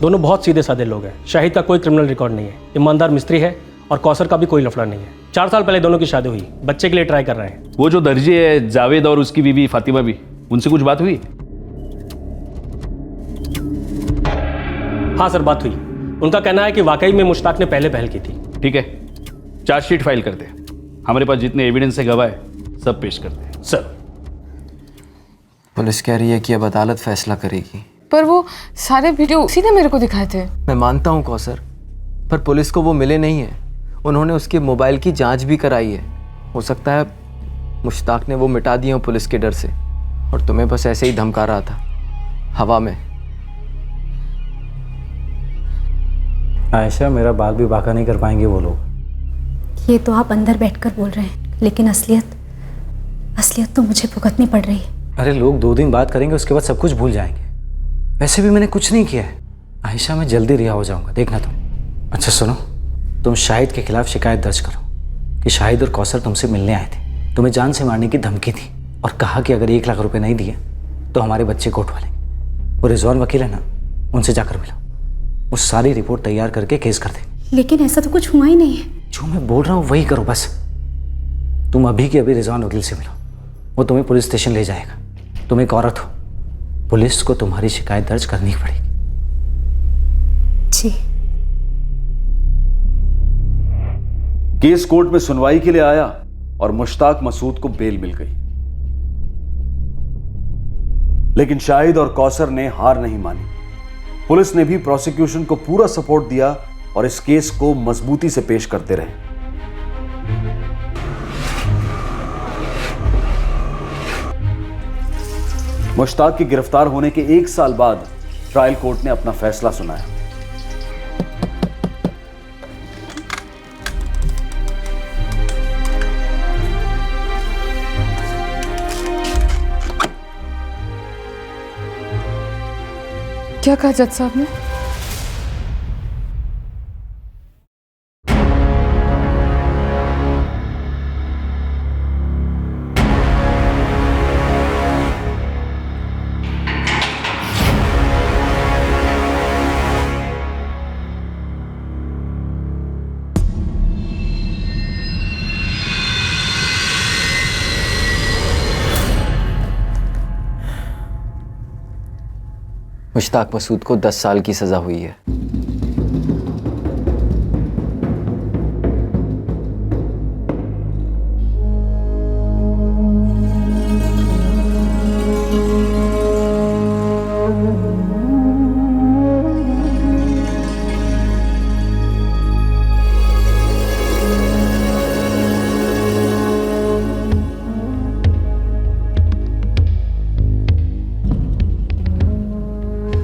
Speaker 11: दोनों बहुत सीधे साधे लोग हैं। शाहिद का कोई क्रिमिनल रिकॉर्ड नहीं है, ईमानदार मिस्त्री है, और कौसर का भी कोई लफड़ा नहीं है। 4 साल पहले दोनों की शादी हुई, बच्चे के लिए ट्राई कर रहे हैं।
Speaker 14: वो जो दर्जी है जावेद और उसकी बीवी फातिमा भी, उनसे कुछ बात हुई?
Speaker 11: हाँ सर बात हुई। उनका कहना है कि वाकई में मुश्ताक ने पहले पहल की थी।
Speaker 14: ठीक है, चार्जशीट फाइल करते हैं। हमारे पास जितने एविडेंस है गवाह है सब पेश करते हैं।
Speaker 11: सर
Speaker 4: पुलिस कह रही है कि अब अदालत फैसला करेगी।
Speaker 2: पर वो सारे वीडियो उसी ने मेरे को दिखाए थे।
Speaker 4: मैं मानता हूँ कौसर, पर पुलिस को वो मिले नहीं है। उन्होंने उसके मोबाइल की जांच भी कराई है। हो सकता है मुश्ताक ने वो मिटा दिए हो पुलिस के डर से और तुम्हें बस ऐसे ही धमका रहा था हवा में।
Speaker 1: आयशा, मेरा बाल भी बाका नहीं कर पाएंगे वो लोग।
Speaker 8: ये तो आप अंदर बैठकर बोल रहे हैं, लेकिन असलियत तो मुझे भुगतनी पड़ रही है।
Speaker 1: अरे लोग 2 दिन बात करेंगे, उसके बाद सब कुछ भूल जाएंगे। वैसे भी मैंने कुछ नहीं किया है। आयशा, मैं जल्दी रिहा हो जाऊंगा, देखना तुम। अच्छा सुनो, तुम शाहिद के खिलाफ शिकायत दर्ज करो कि शाहिद और कौसर तुमसे मिलने आए थे, तुम्हें जान से मारने की धमकी थी। और कहा कि अगर 1 लाख रुपए नहीं दिए तो हमारे बच्चे को उठवा लेंगे। वो रिजवान वकील है ना, उनसे जाकर मिला, वो सारी रिपोर्ट तैयार करके केस कर दे।
Speaker 8: लेकिन ऐसा तो कुछ हुआ ही नहीं है।
Speaker 1: जो मैं बोल रहा हूँ वही करो बस। तुम अभी के अभी रिजवान वकील से मिलो, वो तुम्हें पुलिस स्टेशन ले जाएगा। तुम एक औरत हो, पुलिस को तुम्हारी शिकायत दर्ज करनी पड़ेगी।
Speaker 8: जी।
Speaker 3: केस कोर्ट में सुनवाई के लिए आया और मुश्ताक मसूद को बेल मिल गई, लेकिन शाहिद और कौसर ने हार नहीं मानी। पुलिस ने भी प्रोसिक्यूशन को पूरा सपोर्ट दिया और इस केस को मजबूती से पेश करते रहे। मुश्ताक के गिरफ्तार होने के 1 साल बाद ट्रायल कोर्ट ने अपना फैसला सुनाया।
Speaker 2: क्या कहा जज साहब ने?
Speaker 4: मुश्ताक मसूद को 10 साल की सजा हुई है।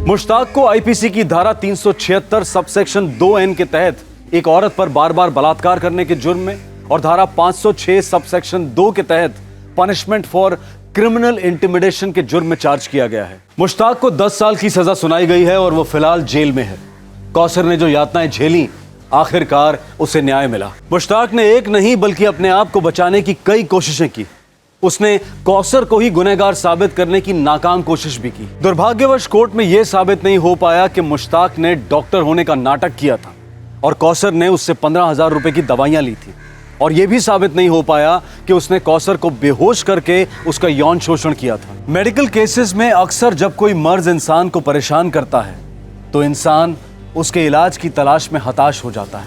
Speaker 3: मुश्ताक को आईपीसी की धारा 376 सबसेक्शन 2N के तहत एक औरत पर बार बार बलात्कार करने के जुर्म में और धारा 506 सबसेक्शन 2 के तहत पनिशमेंट फॉर क्रिमिनल इंटिमिडेशन के जुर्म में चार्ज किया गया है। मुश्ताक को 10 साल की सजा सुनाई गई है और वो फिलहाल जेल में है। कौसर ने जो यातनाएं झेली, आखिरकार उसे न्याय मिला। मुश्ताक ने एक नहीं बल्कि अपने आप को बचाने की कई कोशिशें की। उसने कौसर को ही गुनहगार साबित करने की नाकाम कोशिश भी की। दुर्भाग्यवश कोर्ट में यह साबित नहीं हो पाया कि मुश्ताक ने डॉक्टर होने का नाटक किया था और कौसर ने उससे 15,000 रुपए की दवाइयां ली थी। और यह भी साबित नहीं हो पाया कि उसने कौसर को बेहोश करके उसका यौन शोषण किया था। मेडिकल केसेस में अक्सर जब कोई मर्ज इंसान को परेशान करता है तो इंसान उसके इलाज की तलाश में हताश हो जाता है,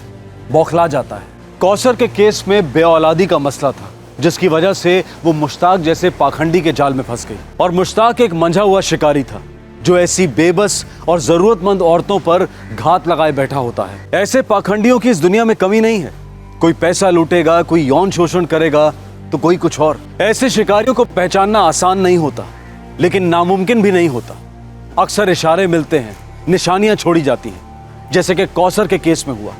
Speaker 3: बौखला जाता है। कौसर के केस में बेऔलादी का मसला था, जिसकी वजह से वो मुश्ताक जैसे पाखंडी के जाल में फंस गई। और मुश्ताक एक मंझा हुआ शिकारी था जो ऐसी बेबस और जरूरतमंद औरतों पर घात लगाए बैठा होता है। ऐसे पाखंडियों की इस दुनिया में कमी नहीं है। कोई पैसा लूटेगा, कोई यौन शोषण करेगा तो कोई कुछ और। ऐसे शिकारियों को पहचानना आसान नहीं होता, लेकिन नामुमकिन भी नहीं होता। अक्सर इशारे मिलते हैं, निशानियां छोड़ी जाती हैं, जैसे कि कौसर के केस में हुआ।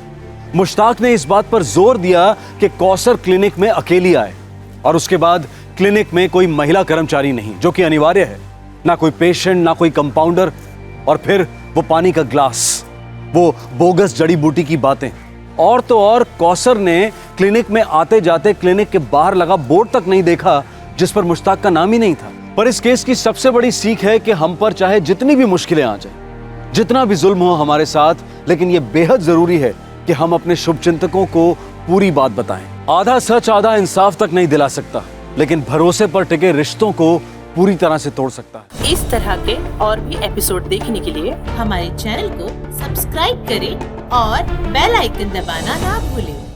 Speaker 3: मुश्ताक ने इस बात पर जोर दिया कि कौसर क्लिनिक में अकेली आए और उसके बाद क्लिनिक में कोई महिला कर्मचारी नहीं, जो कि अनिवार्य है, ना कोई पेशेंट, ना कोई कंपाउंडर। और फिर वो पानी का ग्लास, वो बोगस जड़ी बूटी की बातें। और तो और कौसर ने क्लिनिक में आते जाते क्लिनिक के बाहर लगा बोर्ड तक नहीं देखा जिस पर मुश्ताक का नाम ही नहीं था। पर इस केस की सबसे बड़ी सीख है कि हम पर चाहे जितनी भी मुश्किलें आ जाए, जितना भी जुल्म हो हमारे साथ, लेकिन यह बेहद जरूरी है कि हम अपने शुभचिंतकों को पूरी बात बताएं। आधा सच आधा इंसाफ तक नहीं दिला सकता, लेकिन भरोसे पर टिके रिश्तों को पूरी तरह से तोड़ सकता है।
Speaker 16: इस तरह के और भी एपिसोड देखने के लिए हमारे चैनल को सब्सक्राइब करें और बेल आइकन दबाना ना भूलें।